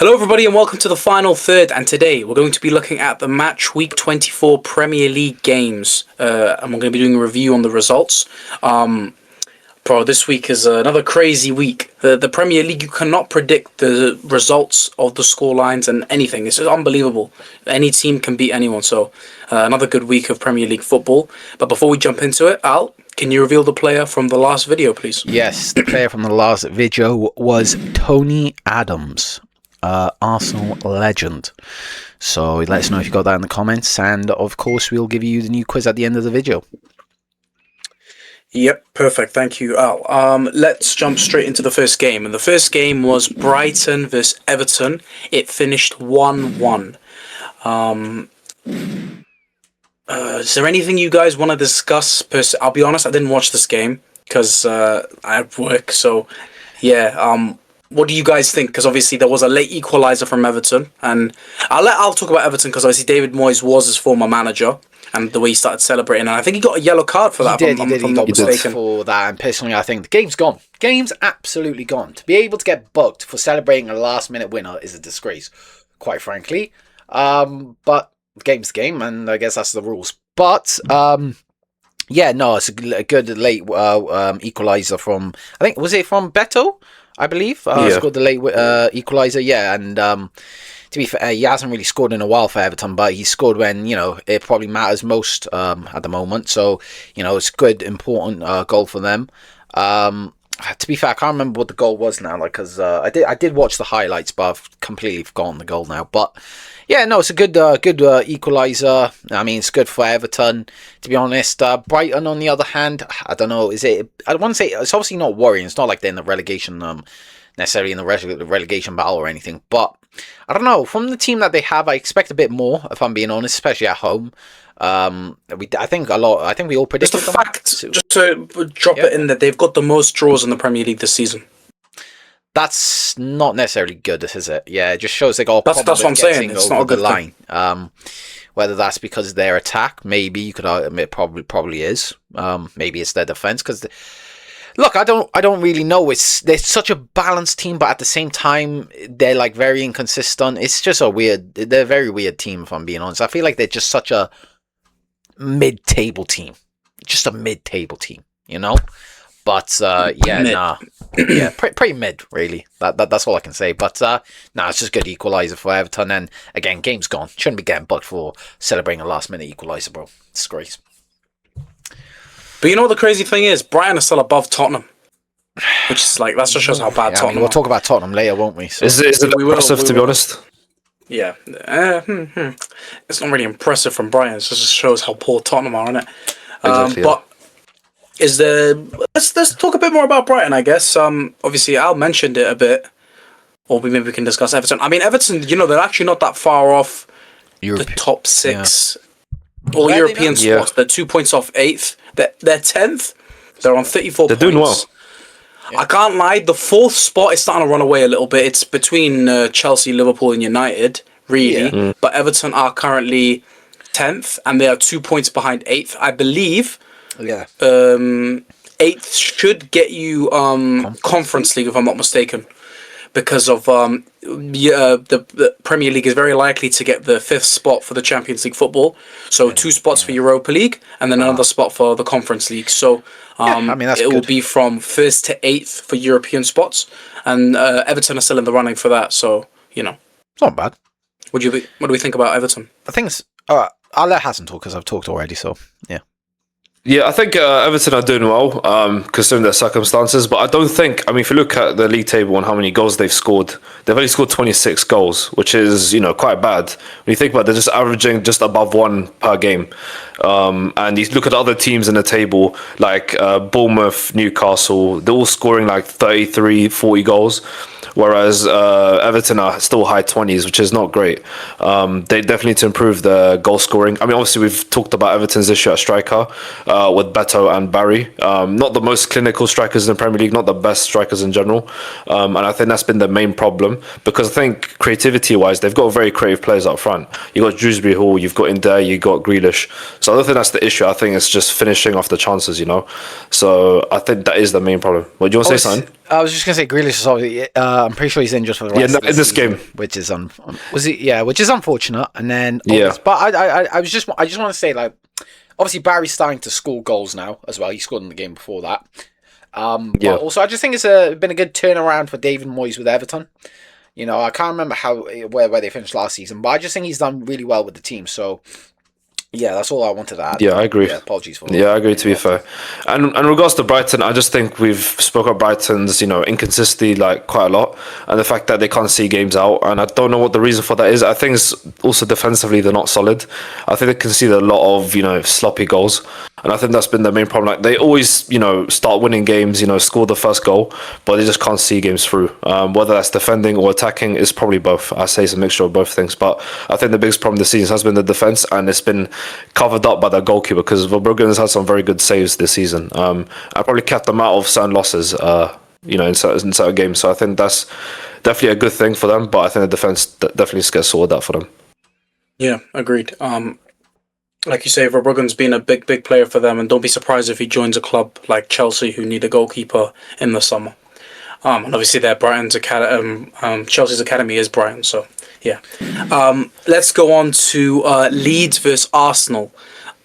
Hello everybody and welcome to the final third, and today we're going to be looking at the Match Week 24 Premier League games and we're going to be doing a review on the results. This week is another crazy week. The Premier League, you cannot predict the results of the scorelines and anything. It's just unbelievable. Any team can beat anyone, so another good week of Premier League football. But before we jump into it, Al, can you reveal the player from the last video, please? Yes, the player from the last video was Tony Adams. Arsenal legend. So let us know if you got that in the comments, and of course we'll give you the new quiz at the end of the video. Yep, perfect. Thank you, Al. Let's jump straight into the first game. And the first game was Brighton versus Everton. It finished 1-1. Is there anything you guys want to discuss? I'll be honest, I didn't watch this game because I had work. So, yeah. What do you guys think? Because obviously there was a late equaliser from Everton, and I'll talk about Everton because obviously David Moyes was his former manager, and the way he started celebrating, and I think he got a yellow card for that. He got for that, and personally I think the game's gone. Game's absolutely gone. To be able to get booked for celebrating a last-minute winner is a disgrace, quite frankly. But the game's the game, and I guess that's the rules. But yeah, no, it's a good late equaliser from, I think, was it from Beto? I believe scored the late equaliser, yeah, and to be fair, he hasn't really scored in a while for Everton, but he scored when, it probably matters most at the moment, so, it's a good, important goal for them. To be fair, I can't remember what the goal was now, because I did watch the highlights, but I've completely forgotten the goal now, but yeah, no, it's a good equaliser. I mean, it's good for Everton, to be honest. Brighton, on the other hand, I don't know, I want to say, it's obviously not worrying. It's not like they're in the relegation, necessarily in the relegation battle or anything. But, I don't know, from the team that they have, I expect a bit more, if I'm being honest, especially at home. I think we all predicted just a fact, just to drop it in, that they've got the most draws in the Premier League this season. That's not necessarily good, is it? Yeah, it just shows they got a problem. That's what I'm saying. It's not a good line. Whether that's because of their attack, maybe you could admit probably is. Maybe it's their defense. Because look, I don't really know. They're such a balanced team, but at the same time, they're like very inconsistent. It's just they're a very weird team, if I'm being honest. I feel like they're just such a mid-table team, just a mid-table team, But pretty mid, really. That's all I can say. But it's just good equaliser for Everton. And again, game's gone. Shouldn't be getting booked for celebrating a last-minute equaliser, bro. Disgrace. But you know what the crazy thing is? Brighton are still above Tottenham, which is like, that just shows how bad Tottenham. We'll talk about Tottenham later, won't we? So. Is it impressive, to be honest? Yeah, it's not really impressive from Brighton. It just shows how poor Tottenham are, isn't it? Exactly, but is there? Let's talk a bit more about Brighton, I guess. Obviously, Al mentioned it a bit, or maybe we can discuss Everton. I mean, Everton, they're actually not that far off the top six all European spots. They're 2 points off 8th. They're 10th. They're on 34 points. They're doing well. Yeah. I can't lie. The 4th spot is starting to run away a little bit. It's between Chelsea, Liverpool, and United, really. Yeah. But Everton are currently 10th, and they are 2 points behind 8th, I believe. Yeah. 8th should get you Conference League, if I'm not mistaken, because of the Premier League is very likely to get the 5th spot for the Champions League football. So 2 spots for Europa League, and then another spot for the Conference League. So it will be from 1st to 8th for European spots, and Everton are still in the running for that. So it's not bad. What do we think about Everton? I think it's all right. I'll let Hassan talk because I've talked already. So yeah. Yeah, I think Everton are doing well, considering their circumstances. But I don't think, if you look at the league table and how many goals they've scored, they've only scored 26 goals, which is, quite bad. When you think about it, they're just averaging just above 1 per game. And you look at other teams in the table, like Bournemouth, Newcastle, they're all scoring like 33, 40 goals. Whereas Everton are still high 20s, which is not great. They definitely need to improve the goal scoring. Obviously, we've talked about Everton's issue at striker with Beto and Barry. Not the most clinical strikers in the Premier League, not the best strikers in general. And I think that's been the main problem, because I think creativity-wise, they've got very creative players up front. You've got Dewsbury Hall, you've got Inday, you've got Grealish. So I don't think that's the issue. I think it's just finishing off the chances, So I think that is the main problem. What do you want to say, son? I was just going to say Grealish is obviously I'm pretty sure he's injured for the rest of the in this season, game, which is which is unfortunate. And then Yeah. but I just want to say, like, obviously Barry's starting to score goals now as well. He scored in the game before that. But also I just think it's been a good turnaround for David Moyes with Everton. You know, I can't remember where they finished last season, but I just think he's done really well with the team. So yeah, that's all I wanted to add. Yeah, I agree. Yeah, apologies for I agree, to be fair. And in regards to Brighton, I just think we've spoke about Brighton's, inconsistency like quite a lot, and the fact that they can't see games out. And I don't know what the reason for that is. I think it's also defensively they're not solid. I think they concede a lot of sloppy goals, and I think that's been the main problem. Like they always start winning games, score the first goal, but they just can't see games through. Whether that's defending or attacking, is probably both. I say it's a mixture of both things. But I think the biggest problem this season has been the defense, and it's been covered up by the goalkeeper, because Verbruggen has had some very good saves this season. I probably kept them out of certain losses, in certain games. So I think that's definitely a good thing for them. But I think the defense definitely gets sorted out for them. Yeah, agreed. Like you say, Verbruggen's been a big player for them, and don't be surprised if he joins a club like Chelsea, who need a goalkeeper in the summer. And obviously, Chelsea's academy is Brighton, so yeah. Let's go on to Leeds versus Arsenal.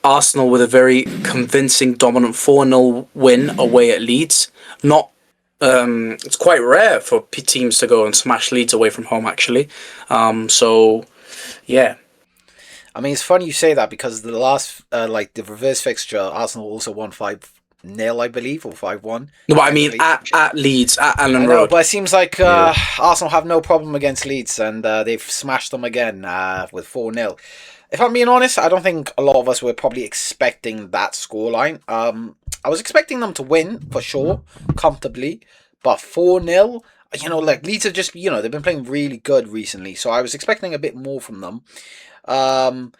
Arsenal with a very convincing, dominant 4-0 win away at Leeds. It's quite rare for teams to go and smash Leeds away from home, actually. So, yeah. I mean, it's funny you say that, because the last, the reverse fixture, Arsenal also won 5-0, I believe, or 5-1. No, but I mean at Leeds, at Allen Road. But it seems like Arsenal have no problem against Leeds, and they've smashed them again with 4-0. If I'm being honest, I don't think a lot of us were probably expecting that scoreline. I was expecting them to win, for sure, comfortably, but 4-0, Leeds have just, they've been playing really good recently, so I was expecting a bit more from them. So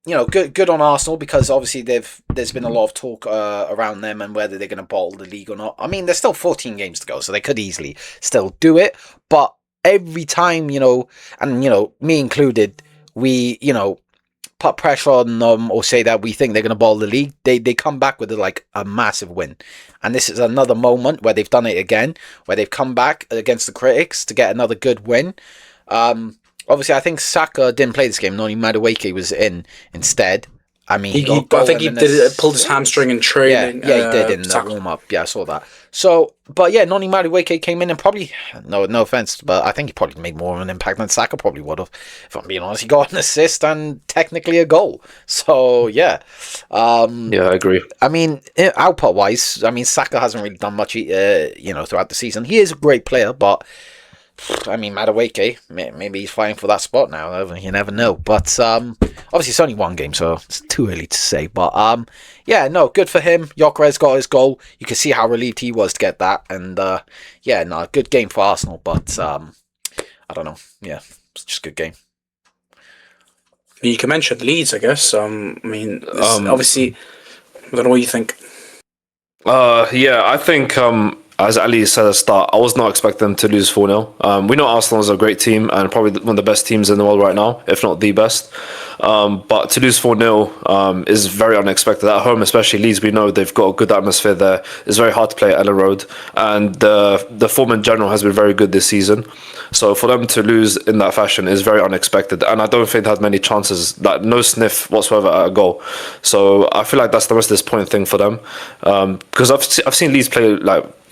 good on Arsenal, because obviously there's been a lot of talk around them and whether they're going to bottle the league or not. I mean, there's still 14 games to go, so they could easily still do it. But every time, me included, we put pressure on them or say that we think they're going to bottle the league, they come back with a massive win. And this is another moment where they've done it again, where they've come back against the critics to get another good win. Obviously, I think Saka didn't play this game. Noni Madueke was in instead. I mean, I think he pulled his hamstring in training. Yeah, he did in that warm up. Yeah, I saw that. So, but yeah, Noni Madueke came in and probably, no offense, but I think he probably made more of an impact than Saka probably would have. If I'm being honest, he got an assist and technically a goal. So yeah, I agree. I mean, output wise, I mean, Saka hasn't really done much, throughout the season. He is a great player, but I mean, Madueke, maybe he's fighting for that spot now. You never know. But obviously, it's only one game, so it's too early to say. But good for him. Gyökeres got his goal. You can see how relieved he was to get that. And good game for Arsenal. But I don't know. Yeah, it's just a good game. You can mention Leeds, I guess. Obviously, I don't know what you think. I think. As Ali said at the start, I was not expecting them to lose 4-0. We know Arsenal is a great team and probably one of the best teams in the world right now, if not the best. But to lose 4-0 is very unexpected. At home, especially Leeds, we know they've got a good atmosphere there. It's very hard to play at Ellen Road. And the form in general has been very good this season. So for them to lose in that fashion is very unexpected. And I don't think they had many chances, like no sniff whatsoever at a goal. So I feel like that's the most disappointing thing for them. Because I've seen Leeds play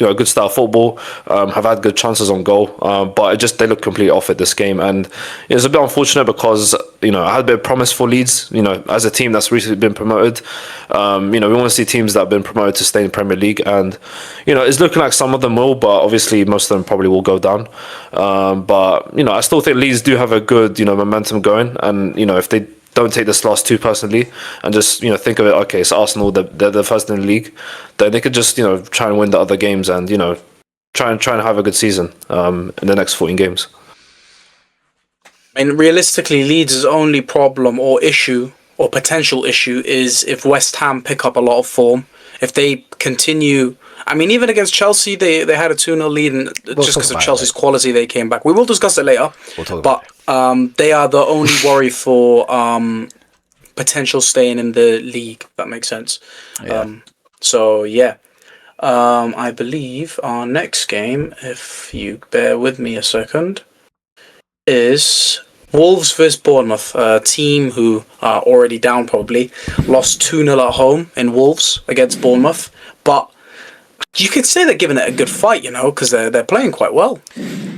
a good style of football, have had good chances on goal, but they look completely off it this game, and it's a bit unfortunate because I had a bit of promise for Leeds, as a team that's recently been promoted. We want to see teams that have been promoted to stay in Premier League, and it's looking like some of them will, but obviously most of them probably will go down. But I still think Leeds do have a good momentum going, and if they don't take this last two personally and just think of it, okay, it's Arsenal, they're the first in the league, then they could just try and win the other games and try and have a good season in the next 14 games. And realistically, Leeds' only problem or issue or potential issue is if West Ham pick up a lot of form. If they continue, I mean, even against Chelsea, they had a 2-0 lead, and just because of Chelsea's quality, they came back. We will discuss it later. But they are the only worry for potential staying in the league. If that makes sense. Yeah. I believe our next game, if you bear with me a second, is Wolves versus Bournemouth, a team who are already down probably, lost 2-0 at home in Wolves against Bournemouth, but you could say they're giving it a good fight, because they're playing quite well.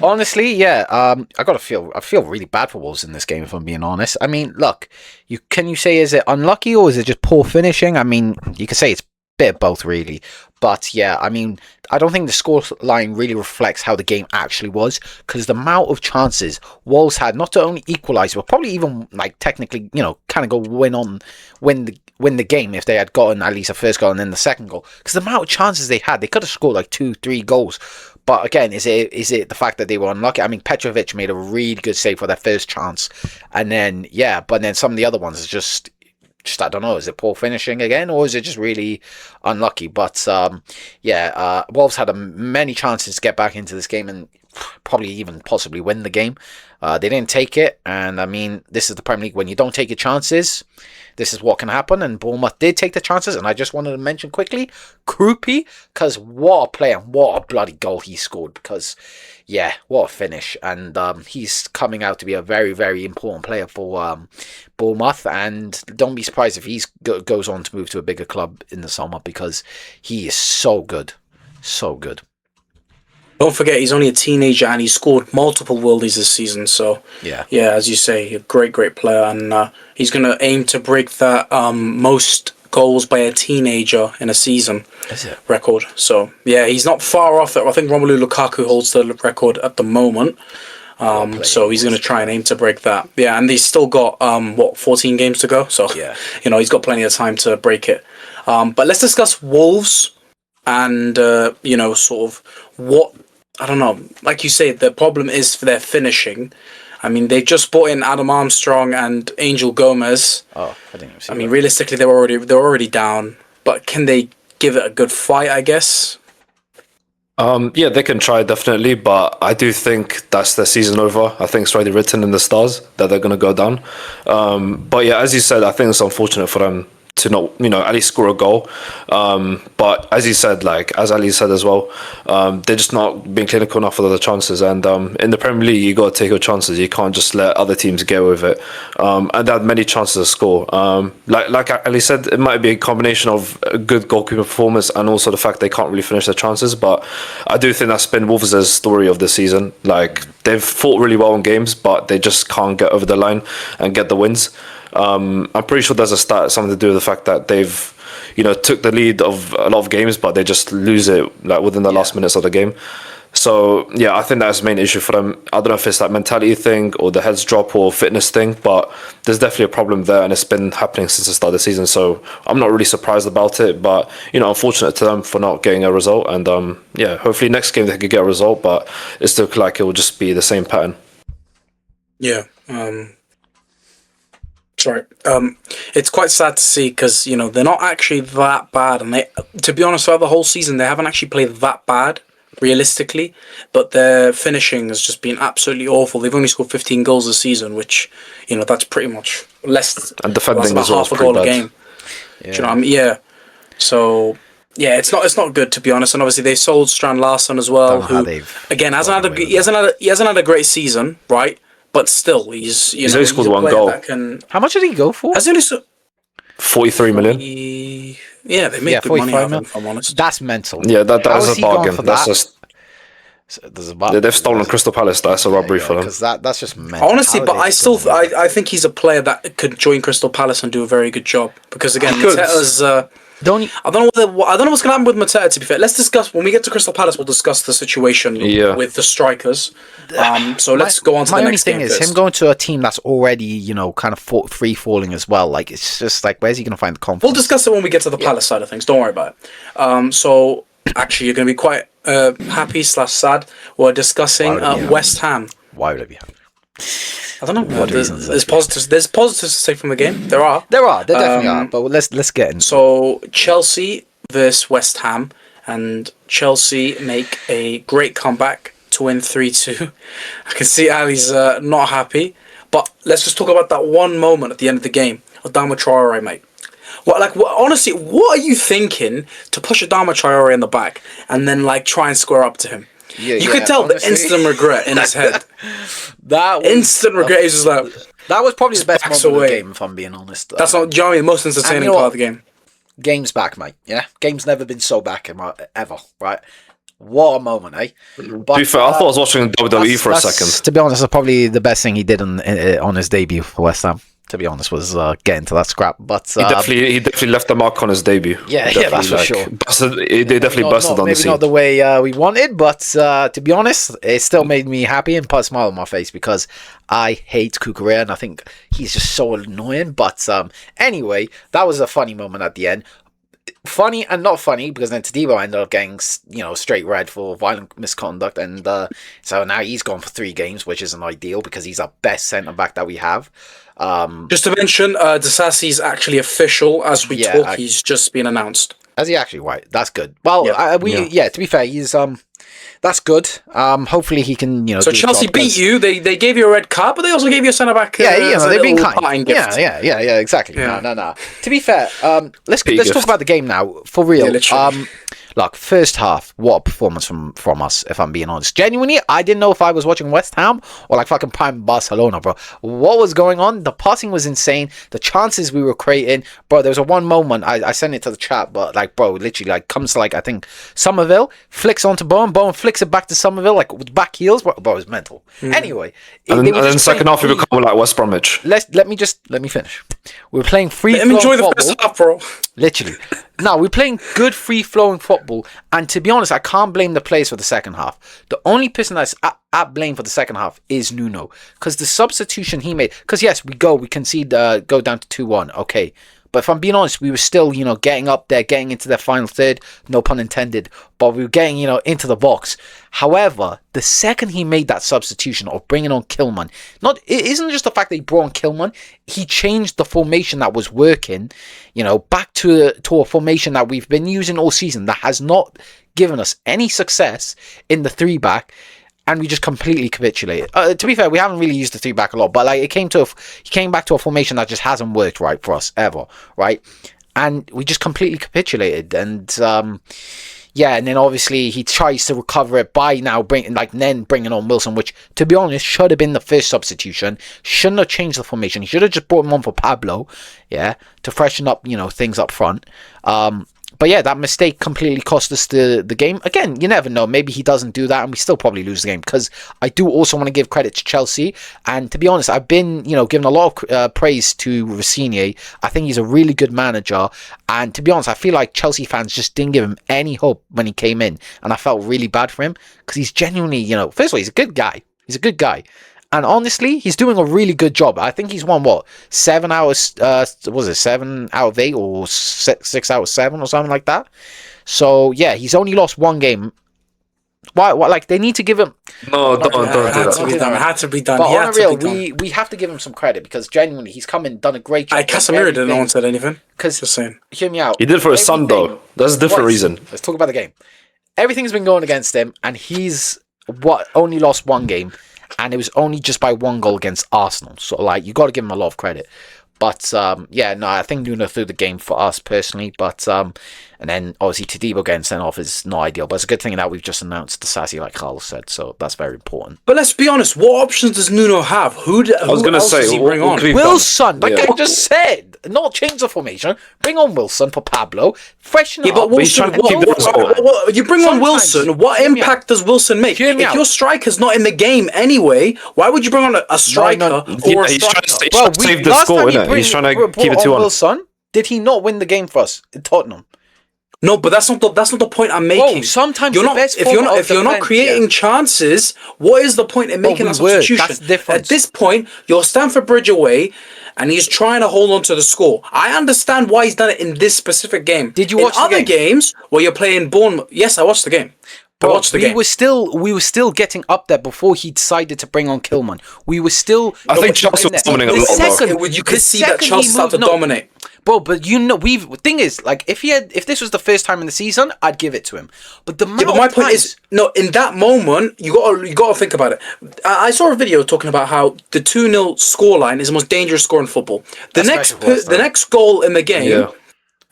Honestly, yeah. I feel really bad for Wolves in this game, if I'm being honest. I mean, look, can you say is it unlucky or is it just poor finishing? I mean, you could say it's a bit of both, really. But yeah, I mean, I don't think the scoreline really reflects how the game actually was, because the amount of chances Wolves had not to only equalise, but probably even like technically, kind of go win the game if they had gotten at least a first goal and then the second goal. Because the amount of chances they had, they could have scored like 2-3 goals. But again, is it the fact that they were unlucky? I mean, Petrovic made a really good save for their first chance, and then but then some of the other ones is just I don't know. Is it poor finishing again, or is it just really unlucky? But Wolves had many chances to get back into this game and probably even possibly win the game. They didn't take it, and I mean, this is the Premier League. When you don't take your chances, this is what can happen. And Bournemouth did take the chances, and I just wanted to mention quickly Krupi, because what a play and what a bloody goal he scored. Because what a finish, and he's coming out to be a very, very important player for Bournemouth, and don't be surprised if he goes on to move to a bigger club in the summer, because he is so good. Don't forget, he's only a teenager and he scored multiple worldies this season. So, yeah, as you say, a great player. And he's going to aim to break that most goals by a teenager in a season record. So, yeah, he's not far off it. I think Romelu Lukaku holds the record at the moment. So he's going to try and aim to break that. Yeah, and he's still got, 14 games to go. So, he's got plenty of time to break it. But let's discuss Wolves and, sort of what... I don't know. Like you say, the problem is for their finishing. I mean, they just brought in Adam Armstrong and Angel Gomez. Oh, I didn't even see I mean, realistically, they're already down. But can they give it a good fight, I guess? Yeah, they can try, definitely, but I do think that's their season over. I think it's already written in the stars that they're going to go down. But yeah, as you said, I think it's unfortunate for them to not, at least score a goal. But as you said, like as Ali said as well, they're just not being clinical enough for the chances. And in the Premier League, you got to take your chances. You can't just let other teams get with it. And they had many chances to score. Like Ali said, it might be a combination of a good goalkeeper performance and also the fact they can't really finish their chances. But I do think that's been Wolves' story of the season. Like they've fought really well in games, but they just can't get over the line and get the wins. I'm pretty sure there's something to do with the fact that they've, took the lead of a lot of games, but they just lose it like within the last minutes of the game. So yeah, I think that's the main issue for them. I don't know if it's like mentality thing or the heads drop or fitness thing, but there's definitely a problem there, and it's been happening since the start of the season. So I'm not really surprised about it, but unfortunate to them for not getting a result. And hopefully next game they could get a result, but it still looks like it will just be the same pattern. Yeah. Sorry. It's quite sad to see because, they're not actually that bad. And to be honest, throughout the whole season, they haven't actually played that bad, realistically. But their finishing has just been absolutely awful. They've only scored 15 goals this season, which, that's pretty much less. And defending about half a goal a game. Yeah. Do you know what I mean? Yeah. So, yeah, it's not good, to be honest. And obviously, they sold Strand Larsen as well, who, again, hasn't had a great season, right? But still, he's only scored one goal. How much did he go for? 43 million. Yeah, they made good money out of him, if I'm honest. That's mental. Yeah, that's a bargain. That's just. They've stolen Crystal Palace. That's a robbery for them. Because that's just mental. Honestly, but I think he's a player that could join Crystal Palace and do a very good job. Because again, Mateta's. I don't know what's gonna happen with Mateta. To be fair, let's discuss when we get to Crystal Palace. We'll discuss the situation with the strikers. So let's go on to the next game. My only thing is him going to a team that's already kind of free falling as well. Like it's just like where's he gonna find the confidence? We'll discuss it when we get to the Palace side of things. Don't worry about it. So actually, you're gonna be quite happy/sad. We're discussing West Ham. Why would I be happy? I don't know. There's positives. There's positives to take from the game. There are. There definitely are. But let's get in. So Chelsea versus West Ham, and Chelsea make a great comeback to win 3-2. I can see Ali's not happy, but let's just talk about that one moment at the end of the game. Adama Traore, mate. Honestly, what are you thinking to push Adama Traore in the back and then like try and square up to him? You could tell honestly, the instant regret in his head. That was instant regret. He's just like, that was probably the best moment away. of the game, if I'm being honest. That's not, Johnny, the most entertaining part of the game. Game's back, mate. Yeah, game's never been so back ever. Right. What a moment, eh? But, to be fair, I thought I was watching WWE for a second. To be honest, that's probably the best thing he did on his debut for West Ham. To be honest, was getting to that scrap. But he definitely left the mark on his debut. Yeah, that's for sure. They definitely busted on the scene. Maybe not the way we wanted, but to be honest, it still made me happy and put a smile on my face because I hate Kukurea and I think he's just so annoying. But anyway, that was a funny moment at the end. Funny and not funny because then Tadibo ended up getting straight red for violent misconduct, and so now he's gone for 3 games, which isn't ideal because he's our best centre back that we have. Just to mention, Disasi's actually official as we talk. He's just been announced. Has he actually? Right, that's good. Well, to be fair, he's that's good. Hopefully he can, So Chelsea beat you. They gave you a red card, but they also gave you a centre back. They've been kind. Yeah, exactly. Yeah. No. To be fair, let's talk about the game now for real. Look, first half, what a performance from us, if I'm being honest. Genuinely, I didn't know if I was watching West Ham or like fucking prime Barcelona, bro. What was going on? The passing was insane. The chances we were creating, bro, there was one moment, I sent it to the chat, but like, bro, literally, like, comes to like, I think, Somerville, flicks onto Bowen flicks it back to Somerville, like, with back heels, bro, it was mental. Anyway. And then second half, we become like West Bromwich. Let me finish. We were playing free-flowing enjoy the first half, bro. Literally. No, we're playing good free-flowing football, and to be honest, I can't blame the players for the second half. The only person that's at blame for the second half is Nuno, because the substitution he made. Because yes, we concede, go down to 2-1. Okay, but if I'm being honest, we were still, getting up there, getting into their final third. No pun intended. But we were getting, into the box. However, the second he made that substitution of bringing on Kilman, it isn't just the fact that he brought on Kilman. He changed the formation that was working, back to a formation that we've been using all season that has not given us any success in the 3-back. And we just completely capitulated. To be fair, we haven't really used the 3-back a lot, but like he came back to a formation that just hasn't worked right for us ever, right? And we just completely capitulated. And and then obviously he tries to recover it by now bringing on Wilson, which to be honest should have been the first substitution. Shouldn't have changed the formation. He should have just brought him on for Pablo, to freshen up things up front. But yeah, that mistake completely cost us the game. Again, you never know. Maybe he doesn't do that and we still probably lose the game. Because I do also want to give credit to Chelsea. And to be honest, I've been, giving a lot of praise to Rossini. I think he's a really good manager. And to be honest, I feel like Chelsea fans just didn't give him any hope when he came in. And I felt really bad for him. Because he's genuinely, first of all, he's a good guy. He's a good guy. And honestly, he's doing a really good job. I think he's won, 7 hours, 7 out of 8 or 6 out of 7 or something like that. So, yeah, he's only lost 1 game. Why? Like, they need to give him... No, don't do that. It had to be done. But on a real, we have to give him some credit because genuinely, he's come in and done a great job. Casemiro didn't. No one said anything. Just saying. Hear me out. He did for his son, though. That's a different reason. Let's talk about the game. Everything's been going against him, and he's only lost 1 game. And it was only just by 1 goal against Arsenal. So, like, you got to give him a lot of credit. But, I think Nuno threw the game for us personally. But, and then, obviously, Tadibo getting sent off is not ideal. But it's a good thing that we've just announced Disasi, like Carlos said. So, that's very important. But let's be honest. What options does Nuno have? Who else does he bring on? Wilson, like I just said. Not change the formation. Bring on Wilson for Pablo. Freshen up. But Wilson, you bring on Wilson. What impact does Wilson make? If your striker's not in the game anyway, why would you bring on a striker or a he's striker? trying to save the score, isn't it? He's trying to keep it 2-1. Wilson, did he not win the game for us in Tottenham? No, but that's not the point I'm making. Whoa, sometimes if you're not creating chances, what is the point in making a substitution? That's different. At this point, you're Stamford Bridge away, and he's trying to hold on to the score. I understand why he's done it in this specific game. Did you watch the game? Other games where you're playing Bournemouth? Yes, I watched the game. We were still getting up there before he decided to bring on Kilman. We were still. I think Chelsea was dominating a lot. You could see that Chelsea started to dominate. Bro, but thing is, like, if this was the first time in the season, I'd give it to him. But my point is, in that moment, you got to think about it. I saw a video talking about how the 2-0 scoreline is the most dangerous score in football. The next goal in the game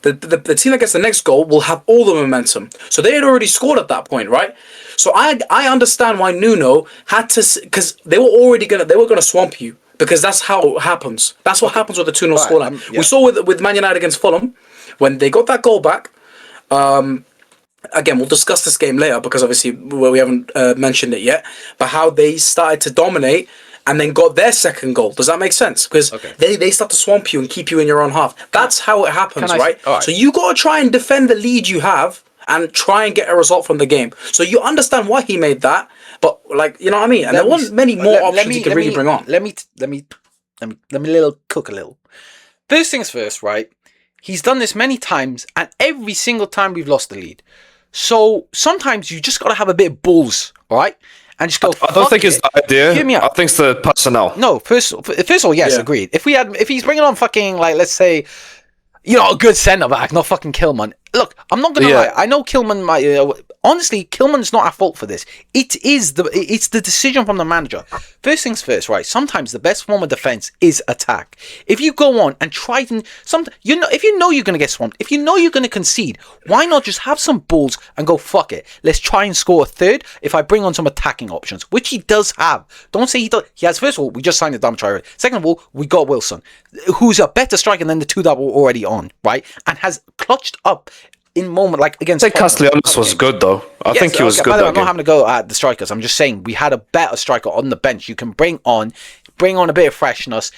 the team that gets the next goal will have all the momentum. So they had already scored at that point, right? So I understand why Nuno had to, because they were gonna swamp you, because that's how it happens. That's what happens with the 2-0 scoreline. yeah. We saw with Man United against Fulham when they got that goal back. Again, we'll discuss this game later because obviously we haven't mentioned it yet. But how they started to dominate and then got their second goal. Does that make sense? Because they start to swamp you and keep you in your own half. That's how it happens, right? So you got to try and defend the lead you have and try and get a result from the game. So you understand why he made that, but like, you know what I mean? And there wasn't many more options he could really bring on. Let me cook a little. First things first, right? He's done this many times, and every single time we've lost the lead. So sometimes you just got to have a bit of balls, all right? And just go. I don't think it's the idea. Hear me out. I think it's the personnel. No, first of all, yes, agreed. If he's bringing on fucking, like, let's say, a good centre back, not fucking Kilman. Look, I'm not gonna lie. I know Kilman might. Honestly, Kilman's not at fault for this. It's the decision from the manager. First things first, right? Sometimes the best form of defense is attack. If you go on and try to if you know you're gonna get swamped, if you know you're gonna concede, why not just have some balls and go fuck it? Let's try and score a third. If I bring on some attacking options, which he does have. Don't say he does. He has. First of all, we just signed a dumb try. Second of all, we got Wilson, who's a better striker than the two that were already on, right? And has clutched up in moment like against. I think Castellanos was good though. I think he was good. By the way, I'm not having to go at the strikers. I'm just saying we had a better striker on the bench. You can bring on a bit of freshness.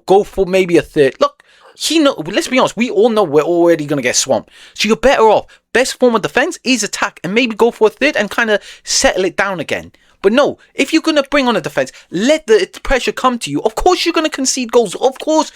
Go for maybe a third. Look, let's be honest. We all know we're already gonna get swamped. So you're better off. Best form of defense is attack, and maybe go for a third and kind of settle it down again. But no, if you're going to bring on a defense, let the pressure come to you. Of course, you're going to concede goals. Of course,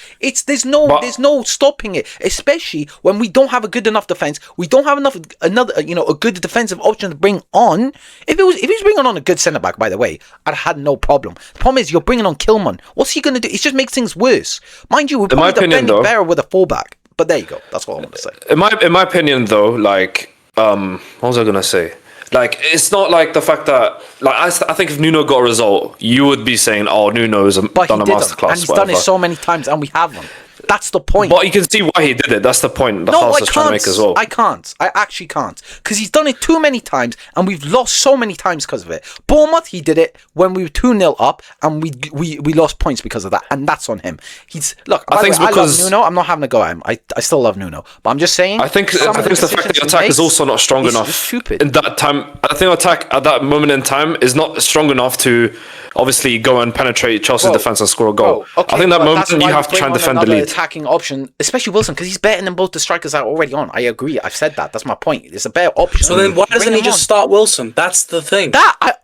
there's no stopping it. Especially when we don't have a good enough defense, we don't have a good defensive option to bring on. If he's bringing on a good centre back, by the way, I'd had no problem. The problem is you're bringing on Kilman. What's he going to do? It just makes things worse. Mind you, we're probably defending better with a fullback. But there you go. That's what I want to say. In my opinion, though, like, what was I going to say? Like, it's not like the fact that, like, I think if Nuno got a result, you would be saying, oh, Nuno's done a masterclass. And he's done it so many times, and we haven't. That's the point. But you can see why he did it. That's the point the house is trying to make as well. I can't. I actually can't. Because he's done it too many times, and we've lost so many times because of it. Bournemouth, he did it when we were 2-0 up, and we lost points because of that, and that's on him. I love Nuno. I'm not having a go at him. I still love Nuno. But I'm just saying... I think it's the fact that the attack is also not strong enough. Stupid. In that time, I think attack at that moment in time is not strong enough to obviously go and penetrate Chelsea's defense and score a goal. I think that moment you have to try and defend the lead. Attacking option, especially Wilson, because he's better than both the strikers that are already on. I agree. I've said that. That's my point. It's a better option. So then why doesn't he just start Wilson? That's the thing.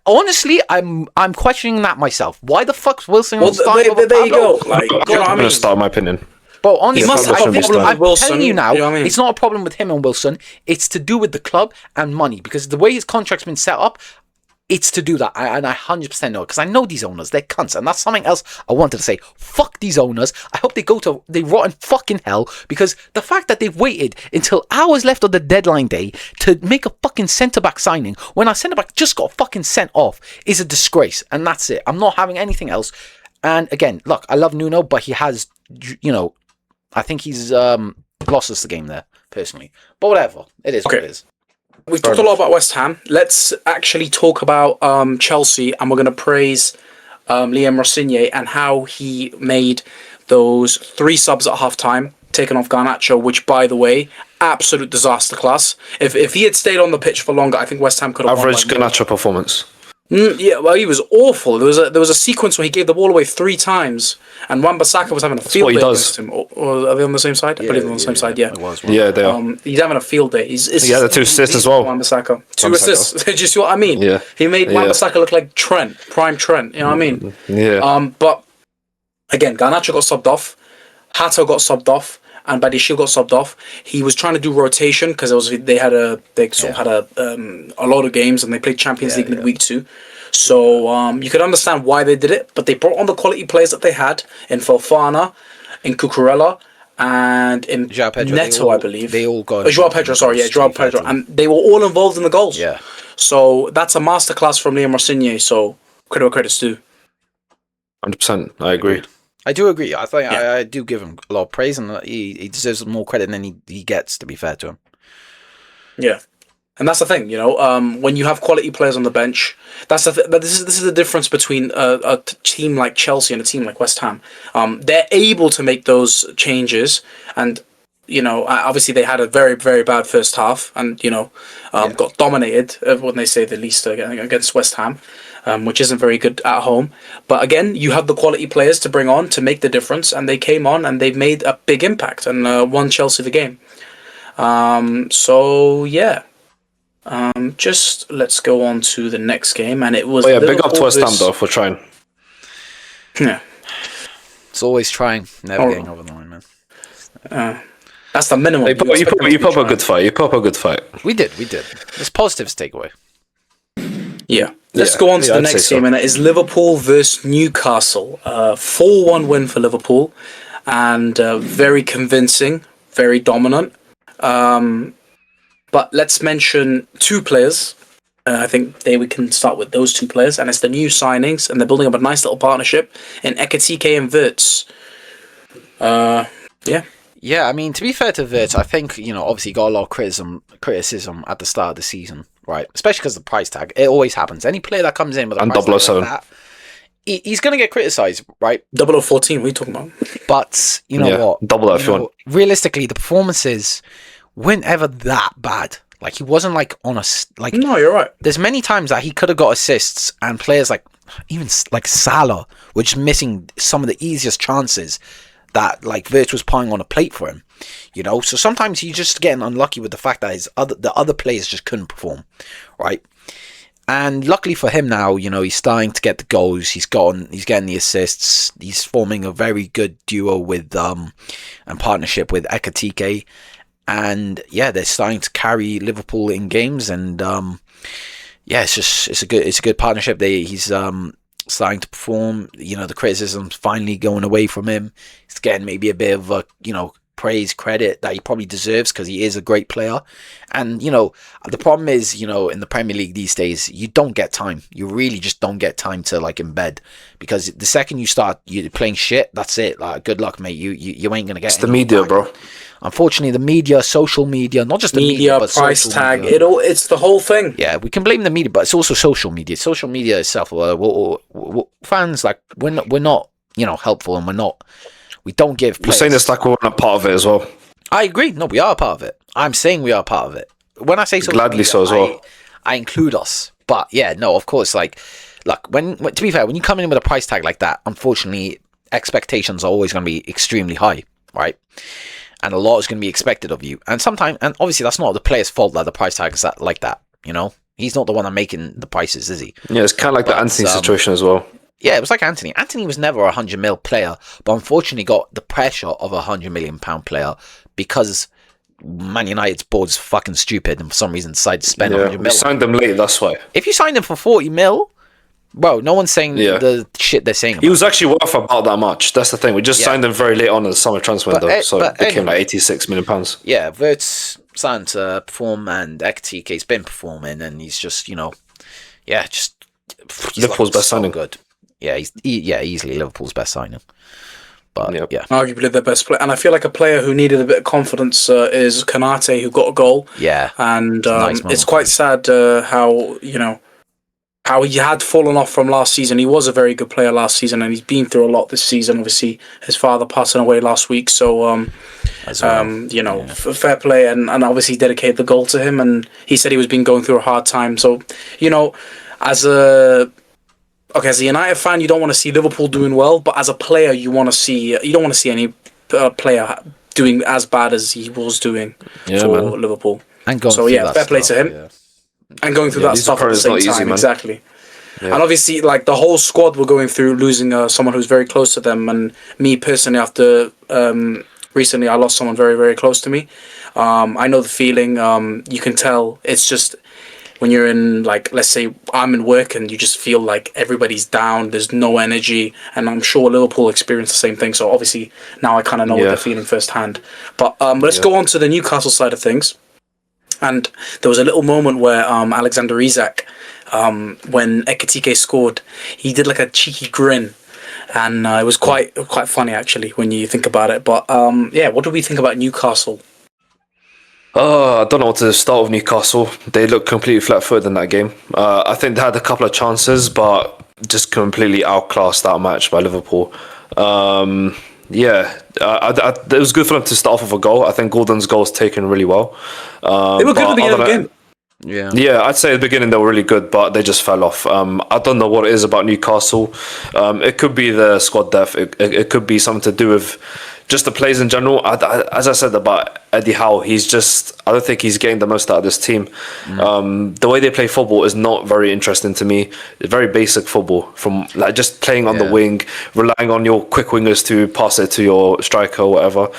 Honestly, I'm questioning that myself. Why the fuck's Wilson starting over there you Pablo? go. Like, I'm going to start my opinion. But honestly, I'm Wilson, telling you now, what I mean? It's not a problem with him and Wilson. It's to do with the club and money, because the way his contract's been set up, it's to do that. And I 100% know it, because I know these owners, they're cunts. And that's something else I wanted to say. Fuck these owners. I hope they go to the rotten fucking hell, because the fact that they've waited until hours left of the deadline day to make a fucking centre-back signing when our centre-back just got fucking sent off is a disgrace. And that's it. I'm not having anything else. And again, look, I love Nuno, but he has, I think he's lost us the game there, personally. But whatever. It is what it is. We've talked a lot about West Ham. Let's actually talk about Chelsea, and we're going to praise Liam Rossignol and how he made those 3 subs at half-time, taking off Garnacho, which, by the way, absolute disaster class. If he had stayed on the pitch for longer, I think West Ham could have average Garnacho performance. Yeah, well, he was awful. There was a sequence where he gave the ball away 3 times, and Wan-Bissaka was having a field day against him. Or are they on the same side? I believe they're on the same side. Yeah, yeah, they are. He's having a field day. He had the 2 assists as well. Wan-Bissaka, 2 assists. Do you see what I mean? Yeah, he made Wan-Bissaka look like prime Trent. You know what I mean? Yeah. But again, Garnacho got subbed off, Hato got subbed off, and Badiashile got subbed off. He was trying to do rotation because they had a lot of games, and they played Champions League midweek too. So you could understand why they did it, but they brought on the quality players that they had in Fofana, in Cucurella, and in Neto, I believe. They all got João Pedro, João Pedro, and they were all involved in the goals. Yeah. So that's a masterclass from Liam Rossignol. So credit where credit's due. 100%, I agree. I do agree. I think Yeah. I do give him a lot of praise, and he deserves more credit than he gets. To be fair to him. Yeah. And that's the thing, when you have quality players on the bench, that's this is the difference between a team like Chelsea and a team like West Ham. They're able to make those changes, and obviously they had a very very bad first half, and got dominated when they say the least against West Ham, which isn't very good at home. But again, you have the quality players to bring on to make the difference, and they came on and they've made a big impact and won Chelsea the game. So yeah. Just let's go on to the next game, and it was. Oh yeah, big up to West Ham though for trying. Yeah, it's always trying, never getting over the line, man. That's the minimum. You put up a good fight. You put up a good fight. We did. There's positives to take away. Yeah. Let's go on to the next game, and it is Liverpool versus Newcastle. 4-1 win for Liverpool, and very convincing, very dominant. But let's mention two players. I think we can start with those two players, and it's the new signings, and they're building up a nice little partnership in Ekitike and Wirtz. Yeah. Yeah, I mean, to be fair to Wirtz, I think, obviously got a lot of criticism at the start of the season, right? Especially because of the price tag. It always happens. Any player that comes in with a price tag like that, he's going to get criticised, right? 0014, what are you talking about? But, you know what? Double that if you want. Realistically, the performances weren't ever that bad. Like, he wasn't like on a no, you're right. There's many times that he could have got assists, and players like even like Salah were just missing some of the easiest chances that like Wirtz was putting on a plate for him. So sometimes he's just getting unlucky with the fact that the other players just couldn't perform, right? And luckily for him now, he's starting to get the goals. He's getting the assists. He's forming a very good duo with and partnership with Ekitike. And yeah, they're starting to carry Liverpool in games, and it's a good partnership. He's starting to perform. The criticism's finally going away from him. He's getting maybe a bit of praise, credit that he probably deserves because he is a great player. And the problem is, in the Premier League these days, you don't get time. You really just don't get time to embed, because the second you start playing shit, that's it. Like, good luck, mate. You ain't gonna get. It's the media, back. bro. Unfortunately, the media, social media, not just the media, but price tag, media. it's the whole thing. Yeah, we can blame the media, but it's also social media. Social media itself, fans, like, we're not helpful, and we don't give players. You're saying this like we're not part of it as well. I agree. No, we are a part of it. I'm saying we are part of it. When I say social Gladly media, so as well. I include us. But yeah, no, of course, to be fair, when you come in with a price tag like that, unfortunately, expectations are always going to be extremely high, right? And a lot is going to be expected of you. And obviously that's not the player's fault that the price tag is like that, He's not the one making the prices, is he? Yeah, it's kind of like the Anthony situation as well. Yeah, it was like Anthony. Anthony was never a 100 mil player, but unfortunately got the pressure of a 100 million pound player because Man United's board's fucking stupid and for some reason decided to spend 100 mil. We signed them late, that's why. If you signed him for 40 mil, bro, no one's saying the shit they're saying. He was actually worth about that much. That's the thing. We just signed him very late on in the summer transfer window, so it became like 86 million pounds. Yeah, Wirtz starting to perform, and Ekitike's been performing, and he's just, Liverpool's best signing. Good. Yeah, easily Liverpool's best signing. But yeah, arguably their best player, and I feel like a player who needed a bit of confidence is Konate, who got a goal. Yeah, and it's quite sad how he had fallen off from last season. He was a very good player last season, and he's been through a lot this season. Obviously, his father passing away last week, so fair play, and obviously dedicated the goal to him. And he said he was going through a hard time. So as a United fan, you don't want to see Liverpool doing well, but as a player, you don't want to see any player doing as bad as he was doing for Liverpool. And going fair play to him. Yeah. And going through that stuff at the same time, exactly. Yeah. And obviously, like, the whole squad were going through losing someone who's very close to them. And me personally, after recently, I lost someone very, very close to me. I know the feeling. You can tell it's just when you're in, like, let's say I'm in work and you just feel like everybody's down, there's no energy. And I'm sure Liverpool experienced the same thing. So obviously now I kind of know what they're feeling firsthand. But let's go on to the Newcastle side of things. And there was a little moment where Alexander Isak, when Ekitike scored, he did like a cheeky grin. and it was quite funny actually when you think about it. But yeah, what do we think about Newcastle? I don't know what to start with Newcastle. They look completely flat-footed in that game. I think they had a couple of chances, but just completely outclassed, outmatched by Liverpool. It was good for them to start off with a goal. I think Gordon's goal was taken really well. They were good at the beginning of the game. Yeah, I'd say at the beginning they were really good, but they just fell off. I don't know what it is about Newcastle. It could be the squad depth. It could be something to do with just the players in general. As I said about Eddie Howe, I don't think he's getting the most out of this team. The way they play football is not very interesting to me. It's very basic football, from like just playing on the wing, relying on your quick wingers to pass it to your striker or whatever.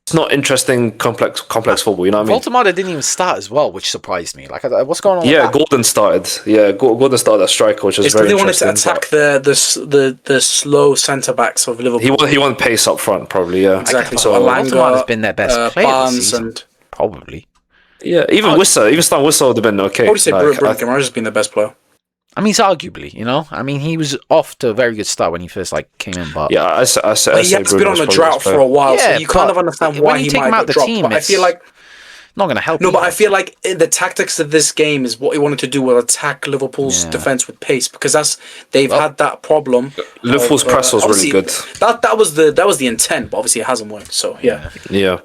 It's not interesting, complex football. You know what I mean? Voltemada didn't even start as well, which surprised me. Like, what's going on? Yeah, Gordon started. Yeah, Gordon started as striker, which is very interesting. They wanted to attack the slow centre backs of Liverpool. He wanted pace up front, probably. Yeah, exactly. So Voltemada's been their best player Barnes this season, and probably. Yeah, even Stan Wissa would have been okay. I would say Bruno Guimaraes has been the best player. I mean, it's arguably, he was off to a very good start when he first came in, but yeah, I say he has been on a drought for a while, so you kind of understand why he might have dropped. But I feel like not going to help. No, but I feel like the tactics of this game is what he wanted to do was attack Liverpool's defense with pace, because they've had that problem. Liverpool's press was really good. That was the intent, but obviously it hasn't worked. So yeah.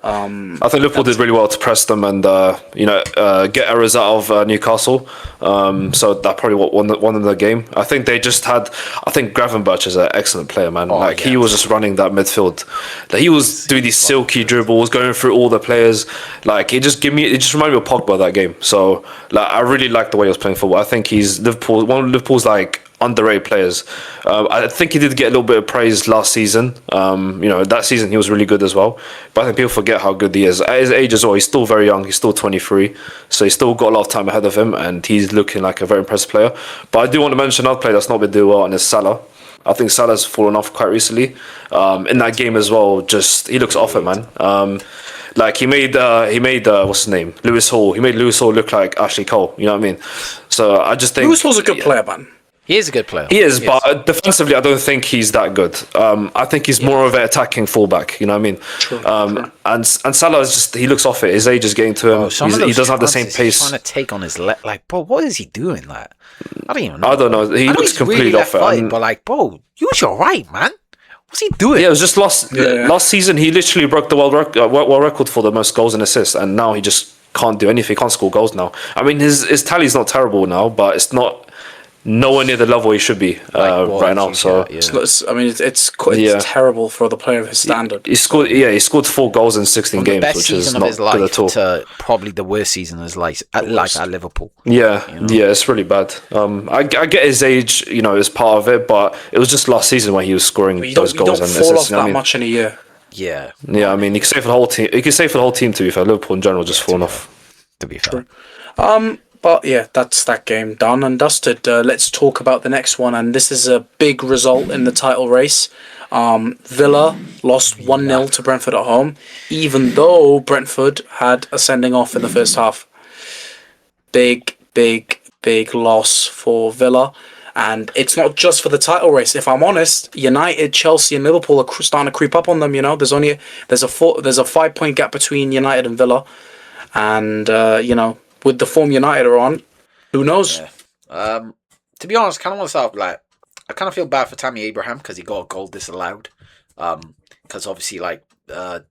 I think Liverpool did really well to press them and get errors out of Newcastle. So that probably won them the game. I think they just had. I think Gravenberch is an excellent player, man. He was just running that midfield. He was doing these silky dribbles, going through all the players. It just reminded me of Pogba that game. So I really like the way he was playing football. I think he's one of Liverpool's underrated players. I think he did get a little bit of praise last season. That season he was really good as well. But I think people forget how good he is. At his age as well, he's still very young. He's still 23. So he's still got a lot of time ahead of him, and he's looking like a very impressive player. But I do want to mention another player that's not been doing well, and is Salah. I think Salah's fallen off quite recently. In that game as well, he looks off it, man. He made what's his name? Lewis Hall. He made Lewis Hall look like Ashley Cole. You know what I mean? So I just think Lewis Hall's a good player, man. He is a good player. He is, but defensively, I don't think he's that good. I think he's more of an attacking fullback. You know what I mean? True. And Salah is he looks off it. His age is getting to him. He doesn't have the same pace. He's trying to take on his bro. What is he doing? I don't even know. I don't know. He looks completely really off it. But bro, use your right, man. What's he doing? Yeah, it was just last season. He literally broke the world record for the most goals and assists, and now he just can't do anything. He can't score goals now. I mean, his tally's not terrible now, but it's not nowhere near the level he should be right now. So it's terrible for the player of his standard. He scored 4 goals in 16 games, which is not good at all. To probably the worst season of his life, at Liverpool. Yeah, it's really bad. I get his age, is part of it, but it was just last season when he was scoring those goals and fall off that much in a year. Yeah. Yeah, I mean, he could say for the whole team. He could say for the whole team, to be fair. Liverpool in general just fallen off. To be fair. But yeah, that's that game done and dusted. Let's talk about the next one, and this is a big result in the title race. Villa lost 1-0 to Brentford at home, even though Brentford had a sending off in the first half. Big loss for Villa. And it's not just for the title race. If I'm honest, United, Chelsea, and Liverpool are starting to creep up on them. There's a 5-point gap between United and Villa, and with the form United are on, who knows? Yeah. To be honest, kind of want to start I kind of feel bad for Tammy Abraham because he got a goal disallowed. Because obviously,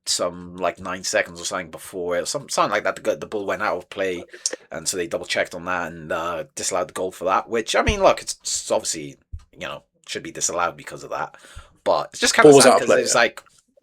some 9 seconds or something before it, something like that, the ball went out of play, and so they double checked on that and disallowed the goal for that. Which, I mean, look, it's obviously should be disallowed because of that, but it's just kind of sad because it's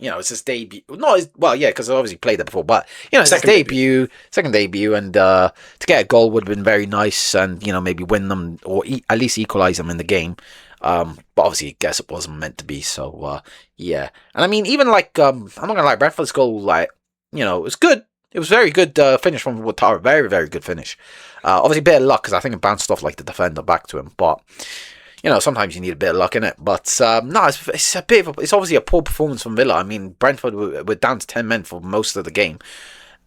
it's his debut. Because I obviously played it before, but it's his second debut, and to get a goal would have been very nice, and maybe win them or at least equalize them in the game. But obviously, I guess it wasn't meant to be. So yeah, and I mean, even I'm not gonna lie, Brentford's goal, it was good. It was very good finish from Ouattara. Very, very good finish. Obviously, a bit of luck because I think it bounced off the defender back to him, but. Sometimes you need a bit of luck in it, but no, it's obviously a poor performance from Villa. I mean, Brentford were down to 10 men for most of the game,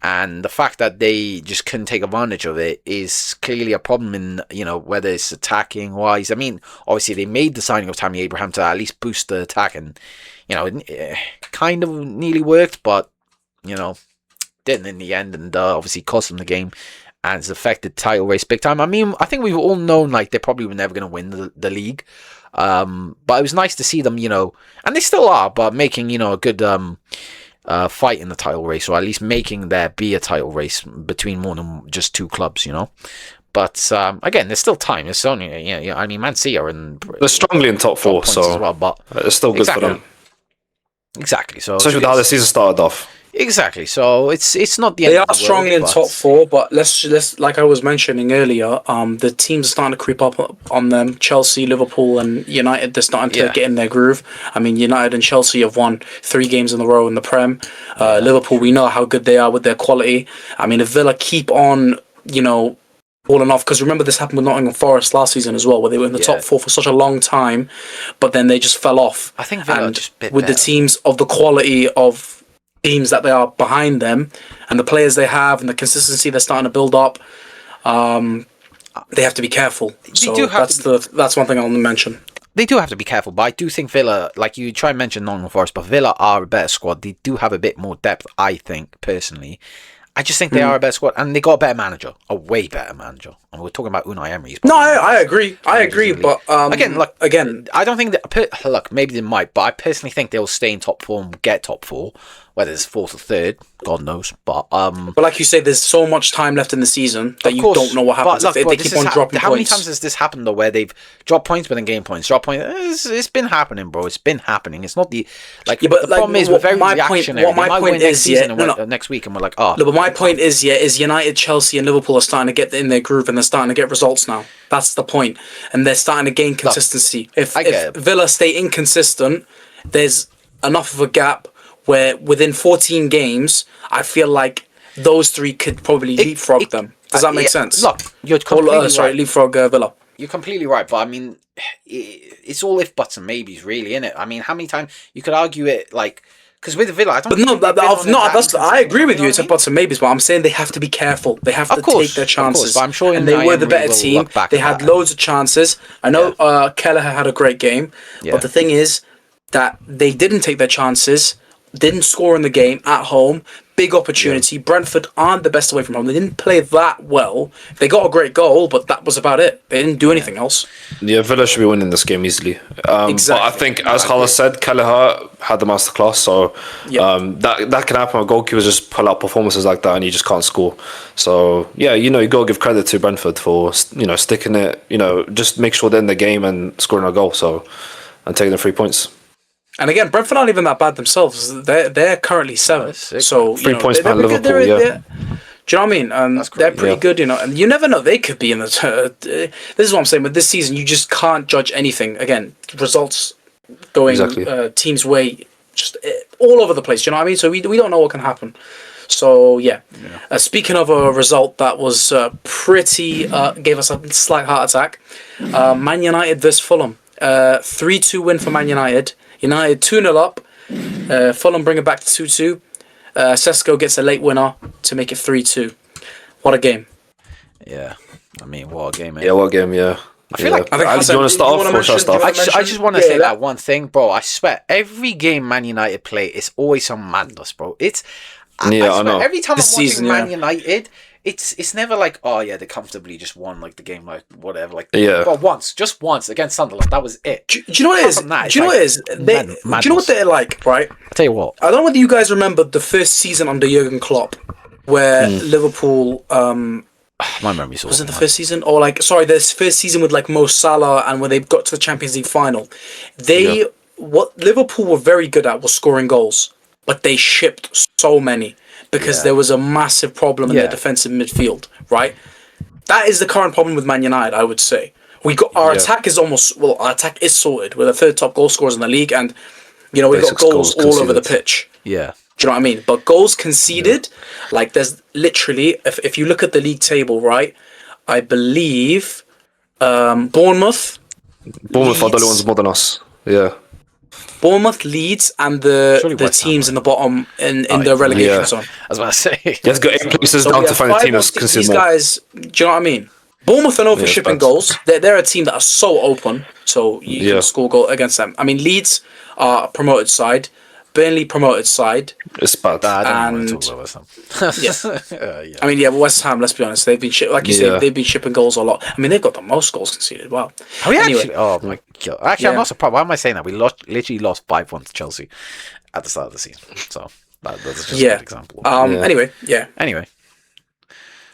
And the fact that they just couldn't take advantage of it is clearly a problem in, whether it's attacking wise. I mean, obviously they made the signing of Tammy Abraham to at least boost the attack, and, it kind of nearly worked, but, didn't in the end, and obviously cost them the game, and it's affected title race big time. I mean, I think we've all known, like, they probably were never going to win the league. But it was nice to see them, and they still are, but making, a good fight in the title race, or at least making there be a title race between more than just two clubs, But again, there's still time. It's only, I mean, Man City are they're strongly in top four, so as well, but it's still good for them. Exactly. So especially with how the season started off. Exactly. So it's not the end. They of are the strongly world, in top four, but let's like I was mentioning earlier, the teams are starting to creep up on them. Chelsea, Liverpool, and United, they're starting to get in their groove. I mean, United and Chelsea have won 3 games in a row in the Prem. Liverpool, we know how good they are with their quality. I mean, if Villa keep on, falling off, because remember this happened with Nottingham Forest last season as well, where they were in the top 4 for such a long time, but then they just fell off. I think Villa just a bit with better. The teams of the quality of teams that they are behind them, and the players they have, and the consistency they're starting to build up, they have to be careful. That's one thing I'll mention. They do have to be careful, but I do think Villa, like you try and mention Nottingham Forest, but Villa are a better squad. They do have a bit more depth, I think, personally. I just think they are a better squad, and they got a better manager, a way better manager. And we're talking about Unai Emery. No, I agree. I agree, but again, I don't think that. Look, maybe they might, but I personally think they'll stay in top 4 and get top 4. Whether it's 4th or 3rd, God knows. But like you say, there's so much time left in the season that you don't know what happens if they keep on dropping points. How many times has this happened though, where they've dropped points but then gained points? Drop points. It's been happening, bro. It's been happening. It's not the but the problem is we're very reactionary. My point is next week, and we're like, No, but my point is United, Chelsea, and Liverpool are starting to get in their groove, and they're starting to get results now. That's the point, and they're starting to gain consistency. If Villa stay inconsistent, there's enough of a gap where within 14 games, I feel like those 3 could probably leapfrog them. Does that make sense? Look, you're completely right. Leapfrog Villa. You're completely right, but I mean, it's all if buts and maybes, really, isn't it? I mean, how many times you could argue it, like, because with Villa, I don't. But I agree with you. It's a buts and maybes, but I'm saying they have to be careful. They have to take their chances. But I'm sure, and they were the better team. They had loads of chances. I know Kelleher had a great game, but the thing is that they didn't take their chances. Didn't score in the game at home. Big opportunity. Brentford aren't the best away from home. They didn't play that well. They got a great goal, but that was about it. They didn't do anything else. Yeah, Villa should be winning this game easily. Exactly. But I think, as Hala said, Kelleher had the masterclass, so that can happen when goalkeepers just pull out performances like that and you just can't score. So, you got to give credit to Brentford for, sticking it, just make sure they're in the game and scoring a goal, and taking the 3 points. And again, Brentford aren't even that bad themselves. They're currently 7th. So 3 points behind Liverpool, do you know what I mean? They're pretty good, and you never know. They could be in the... this is what I'm saying. With this season, you just can't judge anything. Again, results going teams' way, just all over the place. You know what I mean? So we don't know what can happen. So, speaking of a result that was pretty... gave us a slight heart attack. Man United versus Fulham. 3-2 win for Man United. United 2-0 up. Fulham bring it back to 2-2. Sesko gets a late winner to make it 3-2. What a game. Yeah. I mean, what a game, man. Yeah, what a game, yeah. I feel like... do you want to start off or should I start off? I just want to say that one thing, bro. I swear, every game Man United play is always some madness, bro. I know. Every time I'm watching Man United... It's never like, oh yeah, they comfortably just won like the game, like whatever, like but just once against Sunderland, that was it. Do you know what it is? Do you know what it is? Do you know what they're like, right? I'll tell you what. I don't know whether you guys remember the first season under Jurgen Klopp, where Liverpool. My memory's all. Was it the first season, or this first season with like Mo Salah, and when they got to the Champions League final, what Liverpool were very good at was scoring goals, but they shipped so many. Because there was a massive problem in the defensive midfield, right? That is the current problem with Man United, I would say. Our attack is our attack is sorted. We're the 3rd top goal scorers in the league, and we've got goals all over the pitch. Yeah. Do you know what I mean? But goals conceded, like there's literally, if you look at the league table, right? I believe Bournemouth are the only ones more than us. Yeah. Bournemouth, Leeds, and the West Ham, teams in the bottom in the yeah. relegation Yeah. zone. I was about to say. Let's go 8 places So down we to have find a 5 team more that's teams. considered These more. guys, do you know what I mean? Bournemouth are known for Yeah, shipping facts. goals. They're a team that are so open, so you Yeah. can score goal against them. I mean, Leeds are a promoted side, Burnley promoted side. It's bad. I don't want to And- talk about West Ham. Yeah. I mean, yeah, but West Ham. Let's be honest, they've been like you say, Yeah. they've been shipping goals a lot. I mean, they've got the most goals conceded. Wow. Are we Anyway. actually? Oh my god! Actually, I'm Yeah. not surprised. Why am I saying that? We literally lost 5-1 to Chelsea at the start of the season. So that's just a Yeah. good example. Yeah. Anyway, yeah. Anyway,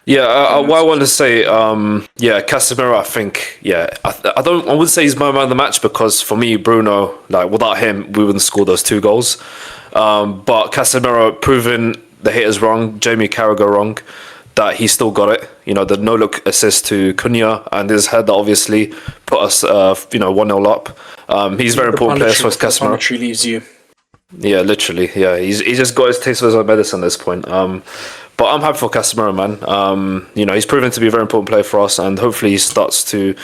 Yeah, what I want to say, Casemiro, I think, I wouldn't say he's my man of the match because for me, Bruno, like without him, we wouldn't score those 2 goals. But Casemiro proving the haters wrong, Jamie Carragher wrong, that he still got it. You know, the no-look assist to Cunha and his header obviously put us, 1-0 up. He's a very important player for us, The Casemiro. punditry leaves you. Yeah, literally. Yeah, he's just got his taste of his own medicine at this point. But I'm happy for Casemiro, man. He's proven to be a very important player for us, and hopefully he starts to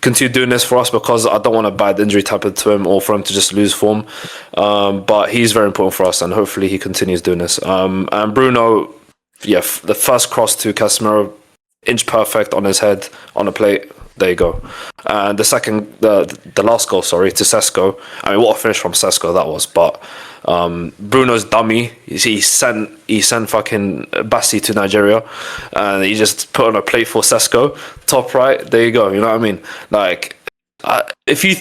continue doing this for us because I don't want a bad injury to happen to him or for him to just lose form. But he's very important for us, and hopefully he continues doing this. And Bruno, the first cross to Casemiro, inch perfect on his head on the plate. There you go. And the second, the last goal, to Sesko. I mean, what a finish from Sesko that was. But Bruno's dummy, he sent fucking Bassi to Nigeria, and he just put on a plate for Sesko, top right. There you go. You know what I mean? Like, if you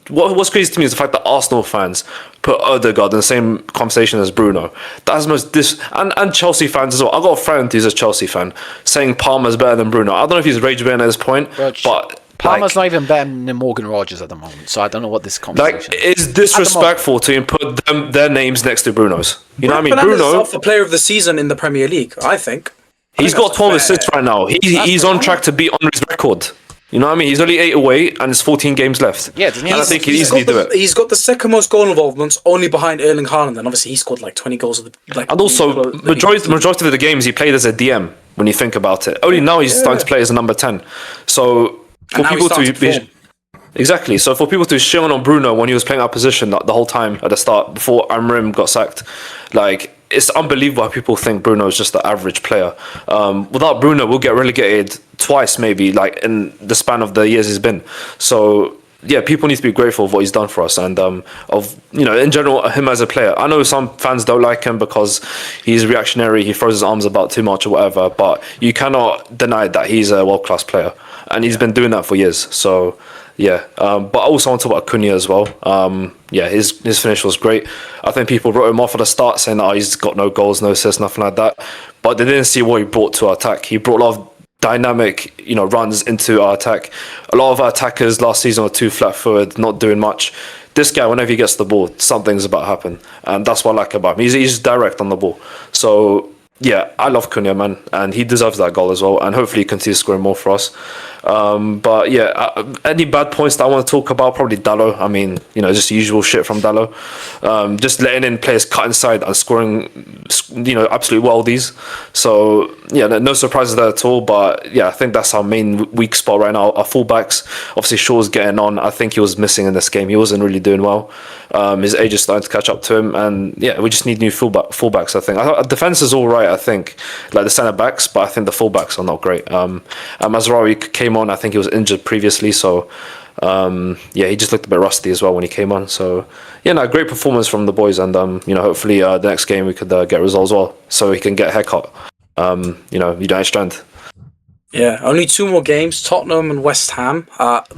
what's crazy to me is the fact that Arsenal fans put Odegaard in the same conversation as Bruno. That's the most and Chelsea fans as well. I got a friend who's a Chelsea fan saying Palmer's better than Bruno. I don't know if he's rage baiting at this point, but Palmer's not even better than Morgan Rogers at the moment. So I don't know what this conversation. It's disrespectful to put their names next to Bruno's. You know what I mean? Fernandes Bruno, is up for player of the season in the Premier League, I think. he's got 12 assists right now. He's on track to be on his record. You know what I mean? He's only 8 away, and there's 14 games left. Yeah, doesn't he? And I think he'd easily do it. He's got the second most goal involvements, only behind Erling Haaland, and obviously he scored like 20 goals. And also, majority of the games he played as a DM. When you think about it, only now he's starting to play as a number 10. So for people to exactly, so for people to shit on Bruno when he was playing our position the whole time at the start before Amrim got sacked, like, it's unbelievable how people think Bruno is just the average player. Without Bruno, we'll get relegated twice, maybe, like in the span of the years he's been. So yeah, people need to be grateful for what he's done for us and in general, him as a player. I know some fans don't like him because he's reactionary, he throws his arms about too much or whatever, but you cannot deny that he's a world-class player, and he's been doing that for years. So yeah, but I also want to talk about Cunha as well. His finish was great. I think people wrote him off at the start saying that he's got no goals, no assists, nothing like that. But they didn't see what he brought to our attack. He brought a lot of dynamic, runs into our attack. A lot of our attackers last season were too flat-footed, not doing much. This guy, whenever he gets the ball, something's about to happen, and that's what I like about him. He's direct on the ball. So yeah, I love Cunha, man, and he deserves that goal as well, and hopefully he continues scoring more for us. But yeah, any bad points that I want to talk about, probably Dallo. I mean, just the usual shit from Dallo. Just letting in players cut inside and scoring, absolute worldies. So yeah, no surprises there at all. But yeah, I think that's our main weak spot right now. Our fullbacks, obviously Shaw's getting on. I think he was missing in this game. He wasn't really doing well. His age is starting to catch up to him, and yeah, we just need new fullbacks. I think our defense is all right. I think like the centre backs, but I think the fullbacks are not great. Mazraoui came on. I think he was injured previously, so he just looked a bit rusty as well when he came on. So yeah, great performance from the boys, and hopefully the next game we could get results as well, so he can get a haircut. United strength. Yeah, only 2 more games, Tottenham and West Ham.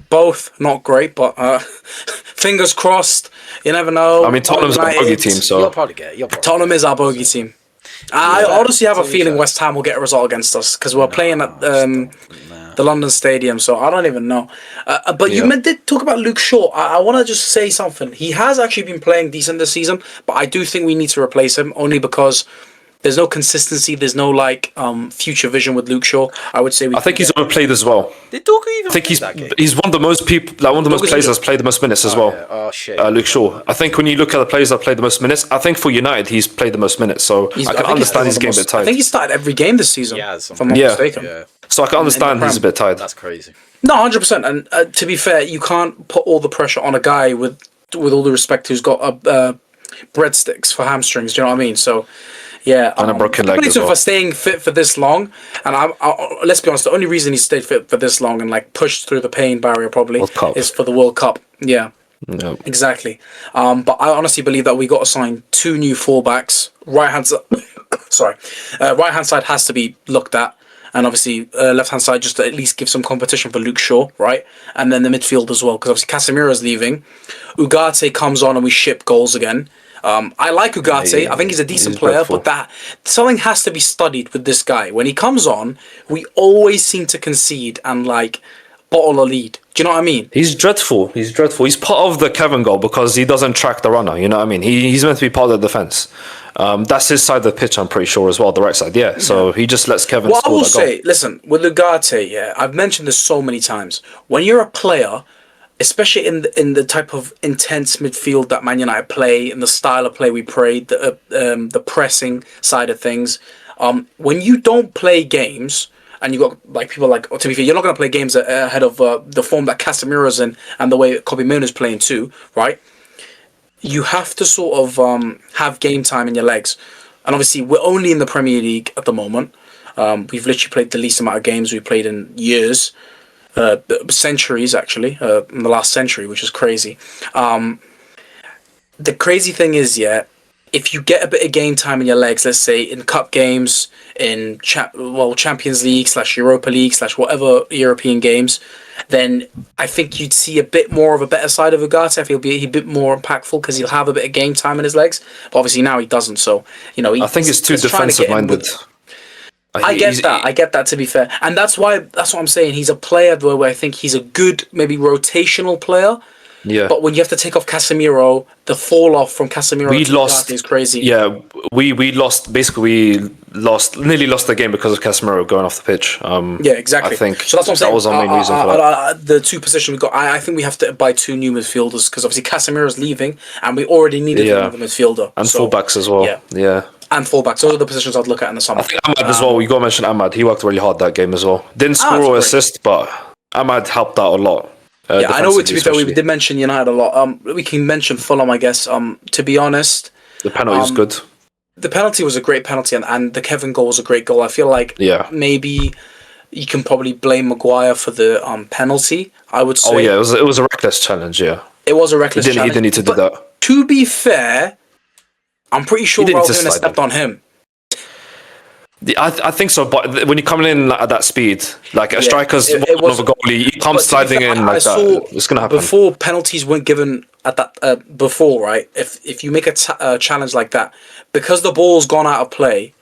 Both not great, but fingers crossed. You never know. I mean, Tottenham's a bogey team, so You'll probably get it. Tottenham is our bogey team. I honestly have a feeling West Ham will get a result against us because we're playing at the London Stadium, so I don't even know. But you did talk about Luke Shaw. I want to just say something. He has actually been playing decent this season, but I do think we need to replace him only because there's no consistency. There's no future vision with Luke Shaw. I would say I think he's overplayed as well. Did Doku even I think play that game? he's one of the most players that's played the most minutes as well. Yeah. Oh shit. Luke Shaw. I think when you look at the players that played the most minutes, I think for United he's played the most minutes. So I can understand he's getting a bit tired. I think he started every game this season. If I'm not mistaken. Yeah. So I can understand he's a bit tired. That's crazy. No, 100%. And to be fair, you can't put all the pressure on a guy with with all the respect, who's got breadsticks for hamstrings. Do you know what I mean? So, yeah, And a broken leg as well. for staying fit for this long. And let's be honest, the only reason he stayed fit for this long and like pushed through the pain barrier probably World Cup. is for the World Cup. Yeah. Yeah. Exactly. But I honestly believe that we got to sign 2 new fullbacks. Right hand side has to be looked at, and obviously left hand side just to at least give some competition for Luke Shaw, right? And then the midfield as well, because obviously Casemiro's leaving. Ugarte comes on and we ship goals again. I like Ugarte. I think he's a decent player, dreadful. but that something has to be studied with this guy. When he comes on, we always seem to concede and like bottle a lead. Do you know what I mean? He's dreadful. He's dreadful. He's part of the Kevin goal because he doesn't track the runner. You know what I mean? He's meant to be part of the defense. That's his side of the pitch, I'm pretty sure, as well, the right side. Yeah. So he just lets Kevin Well, I score will that goal. say, listen, with Ugarte, yeah, I've mentioned this so many times. When you're a player, especially in the type of intense midfield that Man United play, and the style of play we play, the pressing side of things, when you don't play games, and you got like people like, to be fair, you're not going to play games ahead of the form that Casemiro's in and the way Kobe Mainoo's playing too, right? You have to sort of have game time in your legs. And obviously, we're only in the Premier League at the moment. We've literally played the least amount of games we've played in years. Centuries, actually, in the last century, which is crazy. The crazy thing is, yeah, if you get a bit of game time in your legs, let's say in cup games, in Champions League / Europa League / whatever European games, then I think you'd see a bit more of a better side of Ugarte. I feel he'll be a bit more impactful because he'll have a bit of game time in his legs. But obviously now he doesn't. So I think he's too defensive minded. I get that, to be fair, and that's what I'm saying. He's a player where I think he's a good, maybe rotational player. Yeah. But when you have to take off Casemiro, the fall off from Casemiro to Ugarte is crazy. Yeah, we lost nearly lost the game because of Casemiro going off the pitch. Yeah, exactly. I think so. That's what I'm saying. That was our main reason for that. The 2 positions we got, I think we have to buy 2 new midfielders because obviously Casemiro's leaving, and we already needed another midfielder and fullbacks as well. Yeah. And fullbacks. Those are the positions I'd look at in the summer. I think Ahmad as well. You got to mention Ahmad. He worked really hard that game as well. Didn't score or assist, but Ahmad helped out a lot. I know. To be fair, we did mention United a lot. We can mention Fulham, I guess. To be honest, the penalty was good. The penalty was a great penalty, and the Kevin goal was a great goal. I feel like maybe you can probably blame Maguire for the penalty. I would say. Oh yeah, it was a reckless challenge. Yeah, it was a reckless challenge. He didn't need to do that. To be fair, I'm pretty sure Raul Jimenez stepped on him. I think so, but when you're coming in at that speed, like a striker's one of a goalie, he comes sliding in like that. It's gonna happen. Before penalties weren't given at that, before, right? If you make a challenge like that, because the ball's gone out of play,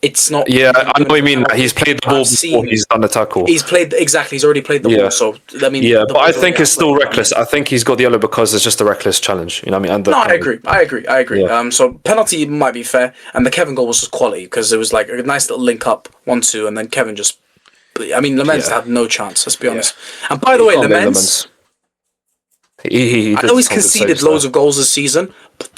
it's not. Yeah, I know what you mean. He's played the ball before he's done the tackle. He's already played the ball. So I mean, but I think it's still reckless. I think he's got the yellow because it's just a reckless challenge. You know what I mean? I agree. Yeah. So penalty might be fair, and the Kevin goal was just quality because it was like a nice little link up 1-2, and then Kevin just. I mean, Lamens had no chance. Let's be honest. And by the way, Lamens. I know he's conceded loads of goals this season, but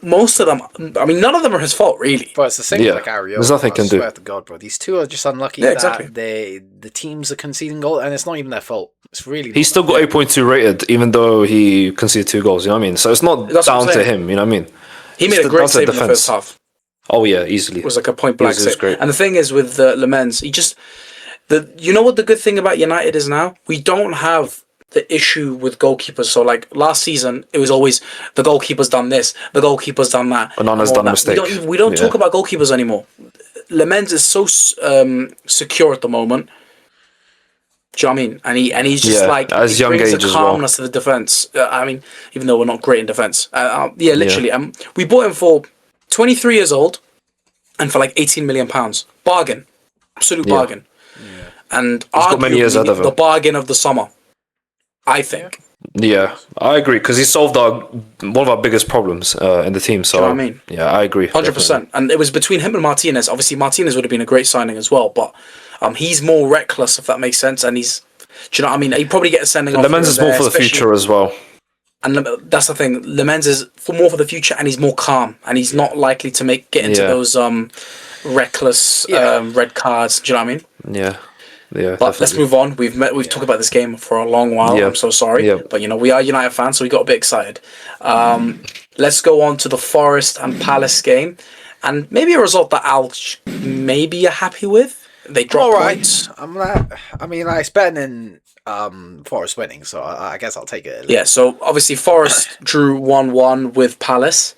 most of them, I mean, none of them are his fault, really. But it's the same like Ariel. There's nothing he can do. I swear to God, bro. These 2 are just unlucky that the teams are conceding goals, and it's not even their fault. It's really. He's still got 8.2 rated, even though he conceded 2 goals. You know what I mean? So it's not down to him. You know what I mean? He made a great save in the first half. Oh yeah, easily. It was like a point blank save. And the thing is with Lamens, you know what the good thing about United is now? We don't have the issue with goalkeepers. So like last season, it was always the goalkeeper's done this, the goalkeeper's done that. Onana's done a mistake. We don't talk about goalkeepers anymore. Lamens is so secure at the moment. Do you know what I mean? And he's just like as young brings age a calmness to the defense. I mean, even though we're not great in defense. Literally. We bought him for 23 years old, and for like £18 million. Bargain, absolute bargain. Yeah. And he's got many years ahead of him. The bargain of the summer, I think. Yeah, I agree because he solved one of our biggest problems in the team. So do you know what I mean? Yeah, I agree. 100%. And it was between him and Martinez. Obviously, Martinez would have been a great signing as well, but he's more reckless, if that makes sense. And he's, do you know what I mean? He'd probably get a sending off. Lamens is more for the future as well. And that's the thing. Lamens is more for the future, and he's more calm, and he's not likely to get into those reckless red cards. Do you know what I mean? Yeah. Yeah, But let's move on. We've talked about this game for a long while. Yeah. I'm so sorry, Yeah. but we are United fans, so we got a bit excited. Let's go on to the Forest and Palace game, and maybe a result that Al maybe you're happy with. They dropped points. It's better than Forest winning, so I guess I'll take it. Yeah. So obviously Forest drew 1-1 with Palace.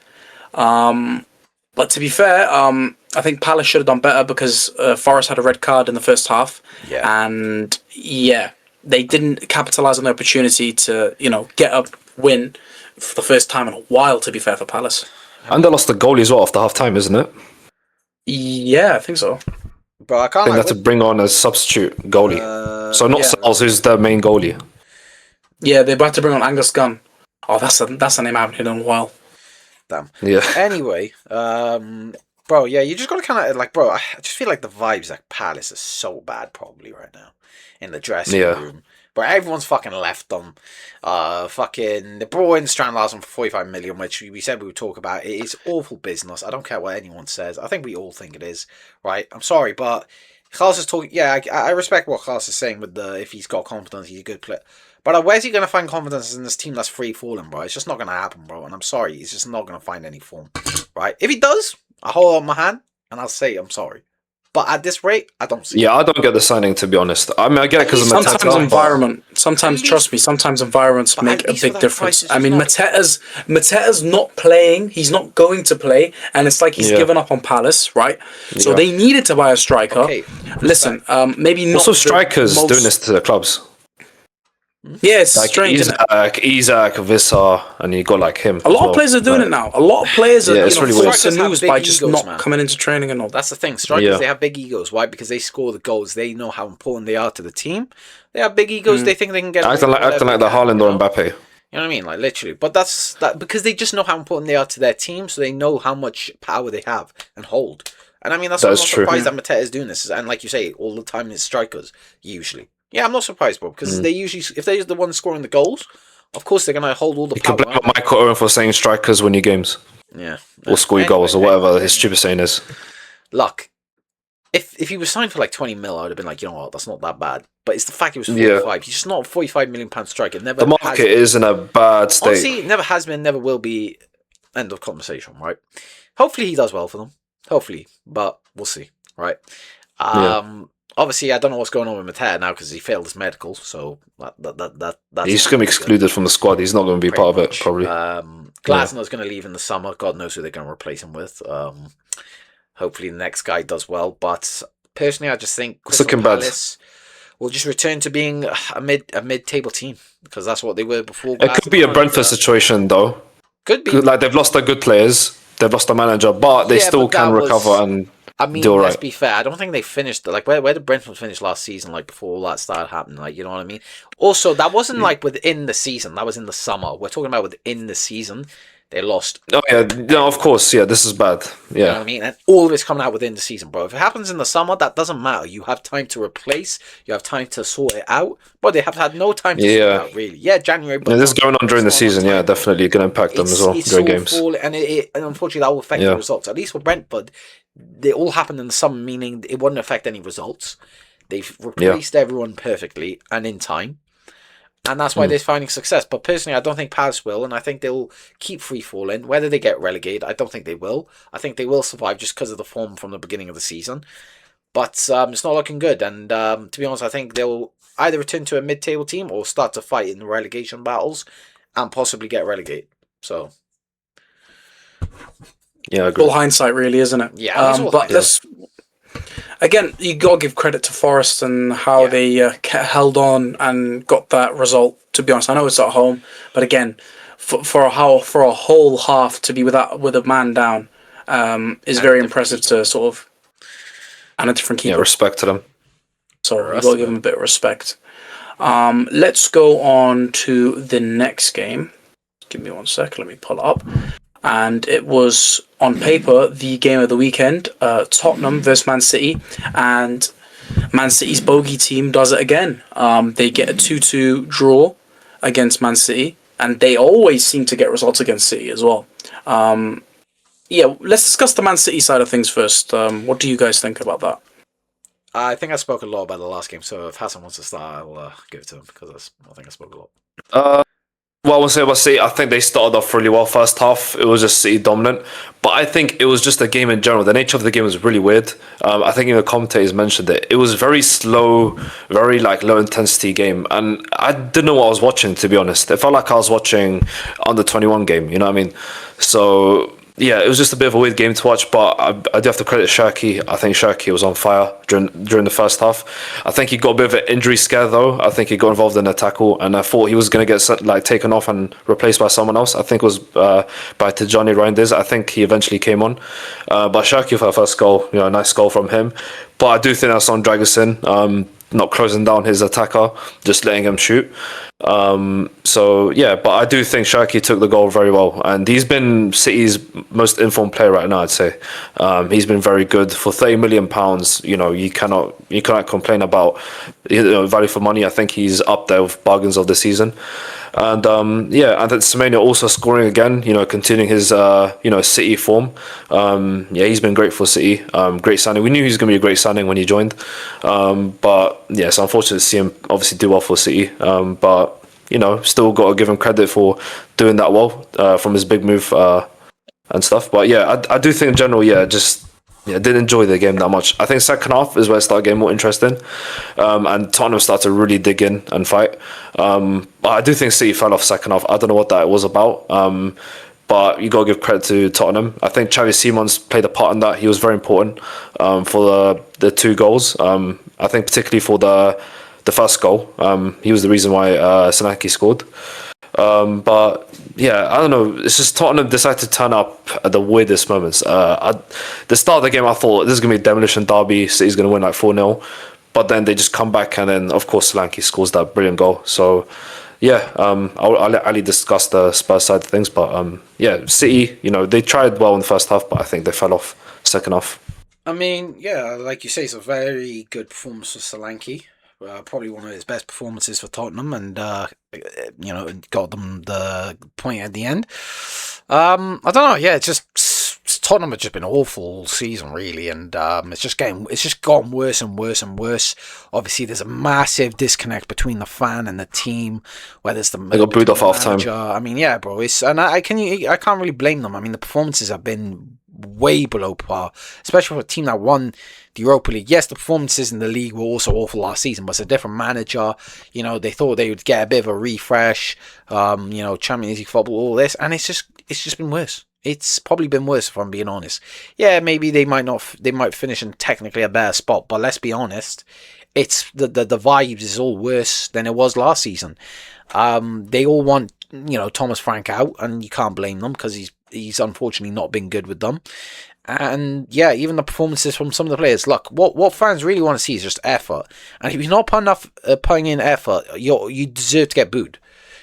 But to be fair, I think Palace should have done better because Forest had a red card in the first half. Yeah. And they didn't capitalise on the opportunity to, get a win for the first time in a while, to be fair, for Palace. And they lost the goalie as well after half time, isn't it? Yeah, I think so. Bro, I can't. They had to bring on a substitute goalie. So not Sal's, who's the main goalie. Yeah, they're about to bring on Angus Gunn. Oh, that's a name I haven't heard in a while. Damn. Yeah. Anyway, bro, yeah, you just gotta kind of bro. I just feel like the vibes at Palace are so bad, probably right now, in the dressing room. But everyone's fucking left them. Fucking they brought in Strand Larsen for 45 million, which we said we would talk about. It is awful business. I don't care what anyone says. I think we all think it is, right? I'm sorry, but Klaus is talking. Yeah, I respect what Klaus is saying with if he's got confidence, he's a good player. But where's he going to find confidence in this team that's free falling, bro? It's just not going to happen, bro. And I'm sorry, he's just not going to find any form, right? If he does, I hold up my hand and I'll say I'm sorry. But at this rate, I don't see it. I don't get the signing, to be honest. I mean, I get it because of sometimes Mateta. environment. Sometimes, trust me, sometimes environments make a big difference. I mean, Mateta's not playing. He's not going to play, and it's like he's given up on Palace, right? So they needed to buy a striker. Okay. Listen, maybe not. Also, strikers doing this to the clubs. Yeah, it's strange. Isaac, Vissar, and you got like him. A lot of players are doing it now. A lot of players are really forced to weird. lose by just not coming into training and all. That's the thing. Strikers, they have big egos. Why? Because they score the goals. They know how important they are to the team. They have big egos. They think they can get acting like the Haaland or Mbappe. You know what I mean? Like literally. But that's because they just know how important they are to their team, so they know how much power they have and hold. And I mean that's why I'm not surprised that Mateta is doing this. And like you say, all the time it's strikers usually. Yeah, I'm not surprised, bro, because they usually, if they're the ones scoring the goals, of course they're gonna hold all the power. You can blame Michael Owen for saying strikers win your games. Yeah, or score your goals or whatever his stupid saying is. Look, if he was signed for like 20 mil, I would have been like, you know what, that's not that bad. But it's the fact he was 45. He's just not a 45 million pound striker. Never. The market is in a bad state. Honestly, never has been, never will be. End of conversation, right? Hopefully he does well for them. Hopefully, but we'll see, right? Obviously, I don't know what's going on with Mateta now because he failed his medical, so that's he's going to be excluded from the squad. He's not going to be part of it, probably. Glasnow's going to leave in the summer. God knows who they're going to replace him with. Hopefully, the next guy does well. But personally, I just think Crystal Palace will just return to being a mid-table team because that's what they were before. It could be a Brentford situation, though. Could be. Like they've lost their good players, they've lost their manager, but they still can recover and. I mean, let's be fair. I don't think they finished like where did Brentford finish last season? Like before all that started happening, like you know what I mean. Also, that wasn't like within the season. That was in the summer. We're talking about within the season. They lost. Oh yeah, no, of course, yeah. This is bad. Yeah, you know what I mean. And all of it's coming out within the season, bro. If it happens in the summer, that doesn't matter. You have time to replace. You have time to sort it out. But they have had no time to sort it out, really. Yeah, January. But this is going on during the season. Yeah, definitely going to impact them as well during games. And unfortunately, that will affect the results. At least for Brentford. They all happened in the summer, meaning it wouldn't affect any results. They've replaced everyone perfectly and in time. And that's why they're finding success. But personally, I don't think Palace will. And I think they'll keep free falling. Whether they get relegated, I don't think they will. I think they will survive just because of the form from the beginning of the season. But it's not looking good. And to be honest, I think they'll either return to a mid-table team or start to fight in the relegation battles and possibly get relegated. So... yeah, all hindsight, really, isn't it? Yeah, but again, you gotta give credit to Forest and how they held on and got that result. To be honest, I know it's at home, but again, for a whole half to be with a man down is very impressive to sort of, and a different keeper. Yeah, respect to them. So you gotta give them a bit of respect. Let's go on to the next game. Give me 1 sec. Let me pull it up. And it was, on paper, the game of the weekend, Tottenham versus Man City. And Man City's bogey team does it again. They get a 2-2 draw against Man City. And they always seem to get results against City as well. Let's discuss the Man City side of things first. What do you guys think about that? I think I spoke a lot about the last game, so if Hassan wants to start, I'll give it to him because I think I spoke a lot. Well, I will say about City, I think they started off really well first half. It was just City dominant. But I think it was just the game in general. The nature of the game was really weird. I think even the commentators mentioned it. It was very slow, very like low intensity game. And I didn't know what I was watching, to be honest. It felt like I was watching under 21 game, you know what I mean? So yeah, it was just a bit of a weird game to watch, but I do have to credit Shirky. I think Shirky was on fire during the first half. I think he got a bit of an injury scare though. I think he got involved in a tackle, and I thought he was going to get like taken off and replaced by someone else. I think it was by Tijani Reinders. I think he eventually came on, but Shirky for the first goal, a nice goal from him. But I do think that's on Dragusin. Not closing down his attacker, just letting him shoot. So yeah, but I do think Shirky took the goal very well, and he's been City's most informed player right now, I'd say. He's been very good for £30 million. You cannot complain about value for money. I think he's up there with bargains of the season. And and then Semenyo also scoring again, continuing his City form. He's been great for City. Great signing. We knew he was going to be a great signing when he joined. But yeah, it's unfortunate to see him obviously do well for City. But still got to give him credit for doing that well from his big move and stuff. But yeah, I do think in general, didn't enjoy the game that much. I think second half is where it started getting more interesting, and Tottenham started to really dig in and fight. But I do think City fell off second half. I don't know what that was about, but you got to give credit to Tottenham. I think Xavi Simons played a part in that. He was very important for the two goals. I think particularly for the first goal, he was the reason why Solanke scored. But yeah, I don't know. It's just Tottenham decided to turn up at the weirdest moments. The start of the game, I thought this is going to be a demolition derby. City's going to win like 4-0. But then they just come back, and then, of course, Solanke scores that brilliant goal. So, yeah, I'll let Ali discuss the Spurs side of things. But, City, they tried well in the first half, but I think they fell off second half. I mean, yeah, like you say, it's a very good performance for Solanke. Probably one of his best performances for Tottenham, and got them the point at the end. I don't know. Yeah, it's just Tottenham have just been awful all season, really, and it's just gotten worse and worse and worse. Obviously, there's a massive disconnect between the fan and the team. Whether it's they got booed off half time. I mean, yeah, bro. I can't really blame them. I mean, the performances have been way below par, especially for a team that won the Europa League. Yes, the performances in the league were also awful last season, but it's a different manager. They thought they would get a bit of a refresh. Champions League football, all this, and it's just been worse. It's probably been worse, if I'm being honest. Yeah, maybe they might finish in technically a better spot, but let's be honest, it's the vibes is all worse than it was last season. They all want Thomas Frank out, and you can't blame them because he's unfortunately not been good with them. And yeah, even the performances from some of the players. Look, what fans really want to see is just effort. And if you're not putting in effort, you deserve to get booed.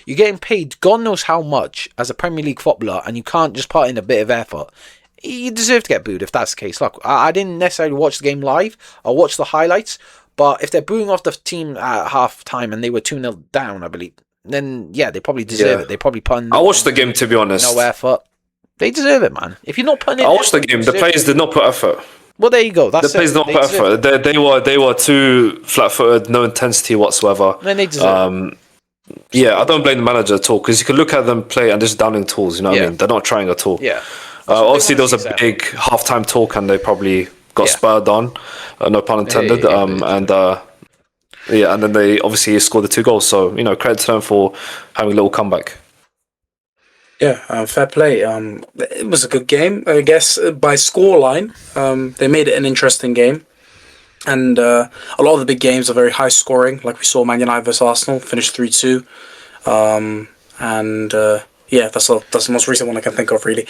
You're getting paid God knows how much as a Premier League footballer, and you can't just put in a bit of effort. You deserve to get booed if that's the case. Look, I didn't necessarily watch the game live. I watched the highlights. But if they're booing off the team at half time and they were 2-0 down, I believe, then yeah, they probably deserve it. They probably put in. I watched the game, to be honest. No effort. They deserve it, man. If you're not putting in, I watched the game. The players did not put effort. Well, there you go. The players did not put effort. They were too flat-footed, no intensity whatsoever. Then they deserve it. Yeah, I don't blame the manager at all, because you can look at them play and just downing tools. You know what I mean? They're not trying at all. Yeah. Obviously, there was a big halftime talk, and they probably got spurred on. No pun intended. And then they obviously scored the 2 goals. So credit to them for having a little comeback. Yeah, fair play. It was a good game, I guess. By scoreline, they made it an interesting game. And a lot of the big games are very high scoring, like we saw Man United vs Arsenal finished 3-2. That's the most recent one I can think of, really.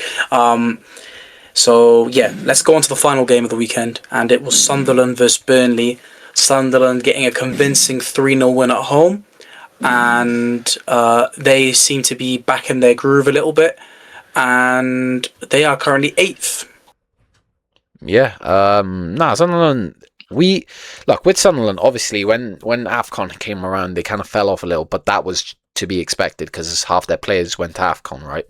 So yeah, let's go on to the final game of the weekend, and it was Sunderland vs Burnley. Sunderland getting a convincing 3-0 win at home, and they seem to be back in their groove a little bit, and they are currently 8th. Yeah, Sunderland. With Sunderland, obviously, when AFCON came around, they kind of fell off a little, but that was to be expected because half their players went to AFCON, right?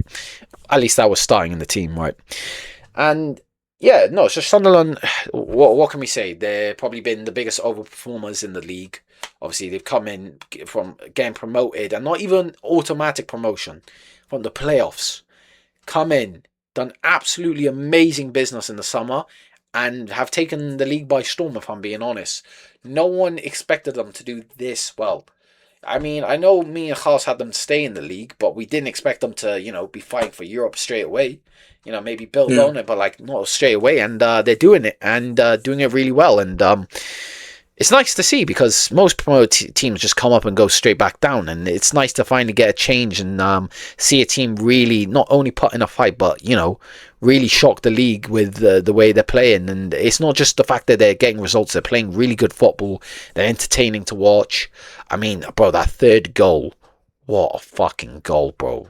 At least that was starting in the team, right? And Yeah, no, so Sunderland, what can we say? They've probably been the biggest overperformers in the league. Obviously, they've come in from getting promoted, and not even automatic promotion, from the playoffs. Come in, done absolutely amazing business in the summer, and have taken the league by storm, if I'm being honest. No one expected them to do this well. I mean, I know me and Haas had them stay in the league, but we didn't expect them to, be fighting for Europe straight away. Maybe build on it, but not straight away. And they're doing it, and doing it really well. And it's nice to see, because most promoted teams just come up and go straight back down. And it's nice to finally get a change and see a team really not only put in a fight, but, really shock the league with the way they're playing. And it's not just the fact that they're getting results, they're playing really good football, they're entertaining to watch. I mean, bro, that third goal, what a fucking goal, bro.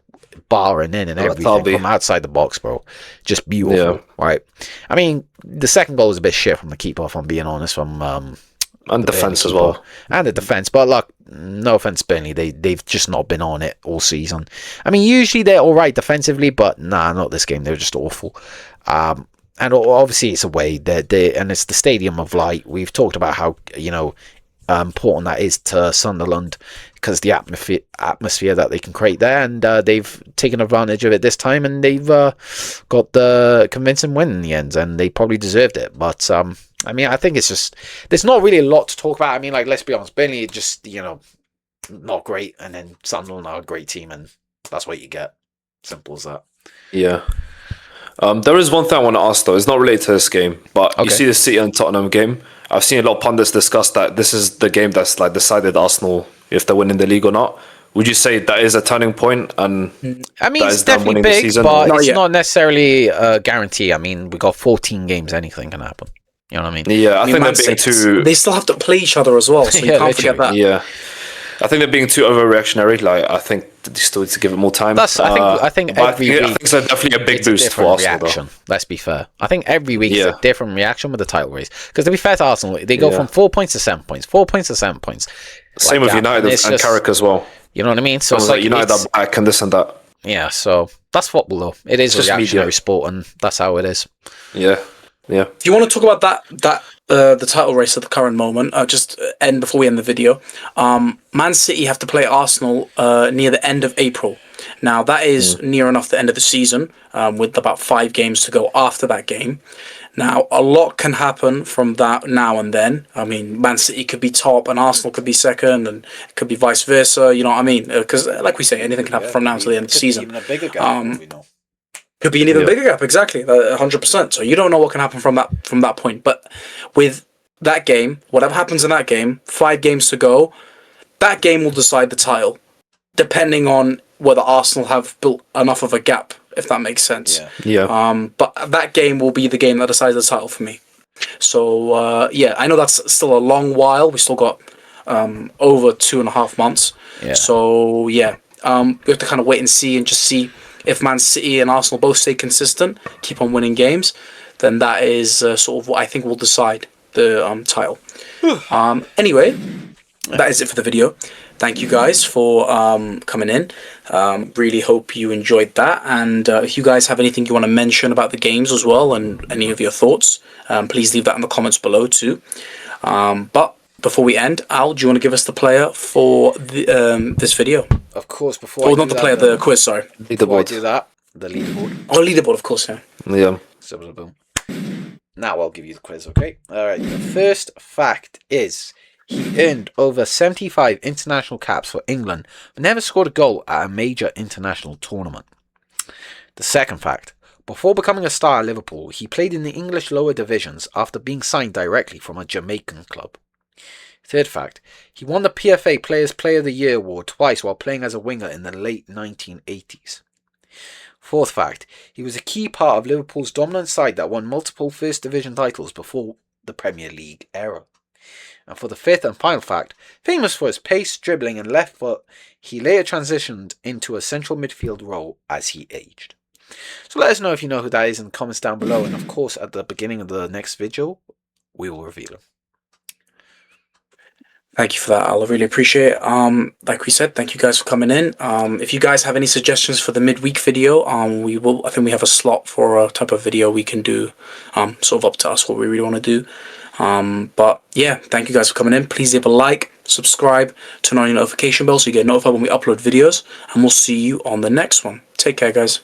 Barring in and everything from outside the box, bro. Just beautiful, right? I mean, the second goal was a bit shit from the keeper, if I'm being honest, from and defense as well, and the defense. But look, no offense, Burnley, they've just not been on it all season. I mean, usually they're all right defensively, but nah, not this game. They're just awful. And obviously it's away. And it's the Stadium of Light. We've talked about how important that is to Sunderland, because the atmosphere that they can create there, and they've taken advantage of it this time, and they've got the convincing win in the end, and they probably deserved it. But I mean, I think it's just, there's not really a lot to talk about. I mean, like, let's be honest, Burnley just not great, and then Sunderland are a great team, and that's what you get. Simple as that. Yeah. There is one thing I want to ask though. It's not related to this game, but you see the City and Tottenham game. I've seen a lot of pundits discuss that this is the game that's like decided Arsenal if they're winning the league or not. Would you say that is a turning point? And I mean, it's definitely big, but it's not necessarily a guarantee. I mean, we got 14 games; anything can happen. You know what I mean? Yeah, I think they're being too. They still have to play each other as well, so you can't forget that. Yeah, I think they're being too overreactionary. Like, I think they still need to give it more time. I think every week. I think it's definitely a big boost for Arsenal. Reaction. Let's be fair. I think every week is a different reaction with the title race. Because to be fair to Arsenal, they go from 4 points to 7 points, 4 points to 7 points. Same with United and Carrick as well. You know what I mean? So it's like United are back and this and that. Yeah, so that's football though. It is a reactionary sport, and that's how it is. Yeah. If you want to talk about the title race at the current moment, just end before we end the video. Man City have to play Arsenal near the end of April. Now that is near enough the end of the season, with about 5 games to go after that game. Now a lot can happen from that now and then. I mean, Man City could be top and Arsenal could be second, and it could be vice versa. You know what I mean? Because like we say, anything can happen from now to the end of the season. Even a bigger gap, could be an even bigger gap, exactly, 100%. So you don't know what can happen from that point. But with that game, whatever happens in that game, 5 games to go, that game will decide the title, depending on whether Arsenal have built enough of a gap, if that makes sense. Yeah. But that game will be the game that decides the title for me. So I know that's still a long while. We still got over 2.5 months. Yeah. So we have to kind of wait and see, and just see if Man City and Arsenal both stay consistent, keep on winning games, then that is sort of what I think will decide the title. Anyway, that is it for the video. Thank you guys for coming in. Really hope you enjoyed that. And if you guys have anything you want to mention about the games as well, and any of your thoughts, please leave that in the comments below too. But before we end, Al, do you want to give us the player for this video? Of course, before not the player, the quiz, sorry. Before I do that, the leaderboard. Oh, leaderboard, of course, yeah. Yeah. So, boom. Now I'll give you the quiz, okay? Alright, the first fact is he earned over 75 international caps for England, but never scored a goal at a major international tournament. The second fact, before becoming a star at Liverpool, he played in the English lower divisions after being signed directly from a Jamaican club. Third fact, he won the PFA Players Player of the Year award twice while playing as a winger in the late 1980s. Fourth fact, he was a key part of Liverpool's dominant side that won multiple First Division titles before the Premier League era. And for the fifth and final fact, famous for his pace, dribbling and left foot, he later transitioned into a central midfield role as he aged. So let us know if you know who that is in the comments down below, and of course at the beginning of the next video, we will reveal him. Thank you for that. I'll really appreciate it. Like we said, thank you guys for coming in. If you guys have any suggestions for the midweek video, we will. I think we have a slot for a type of video we can do. Sort of up to us what we really want to do. But yeah, thank you guys for coming in. Please leave a like, subscribe, turn on your notification bell so you get notified when we upload videos, and we'll see you on the next one. Take care, guys.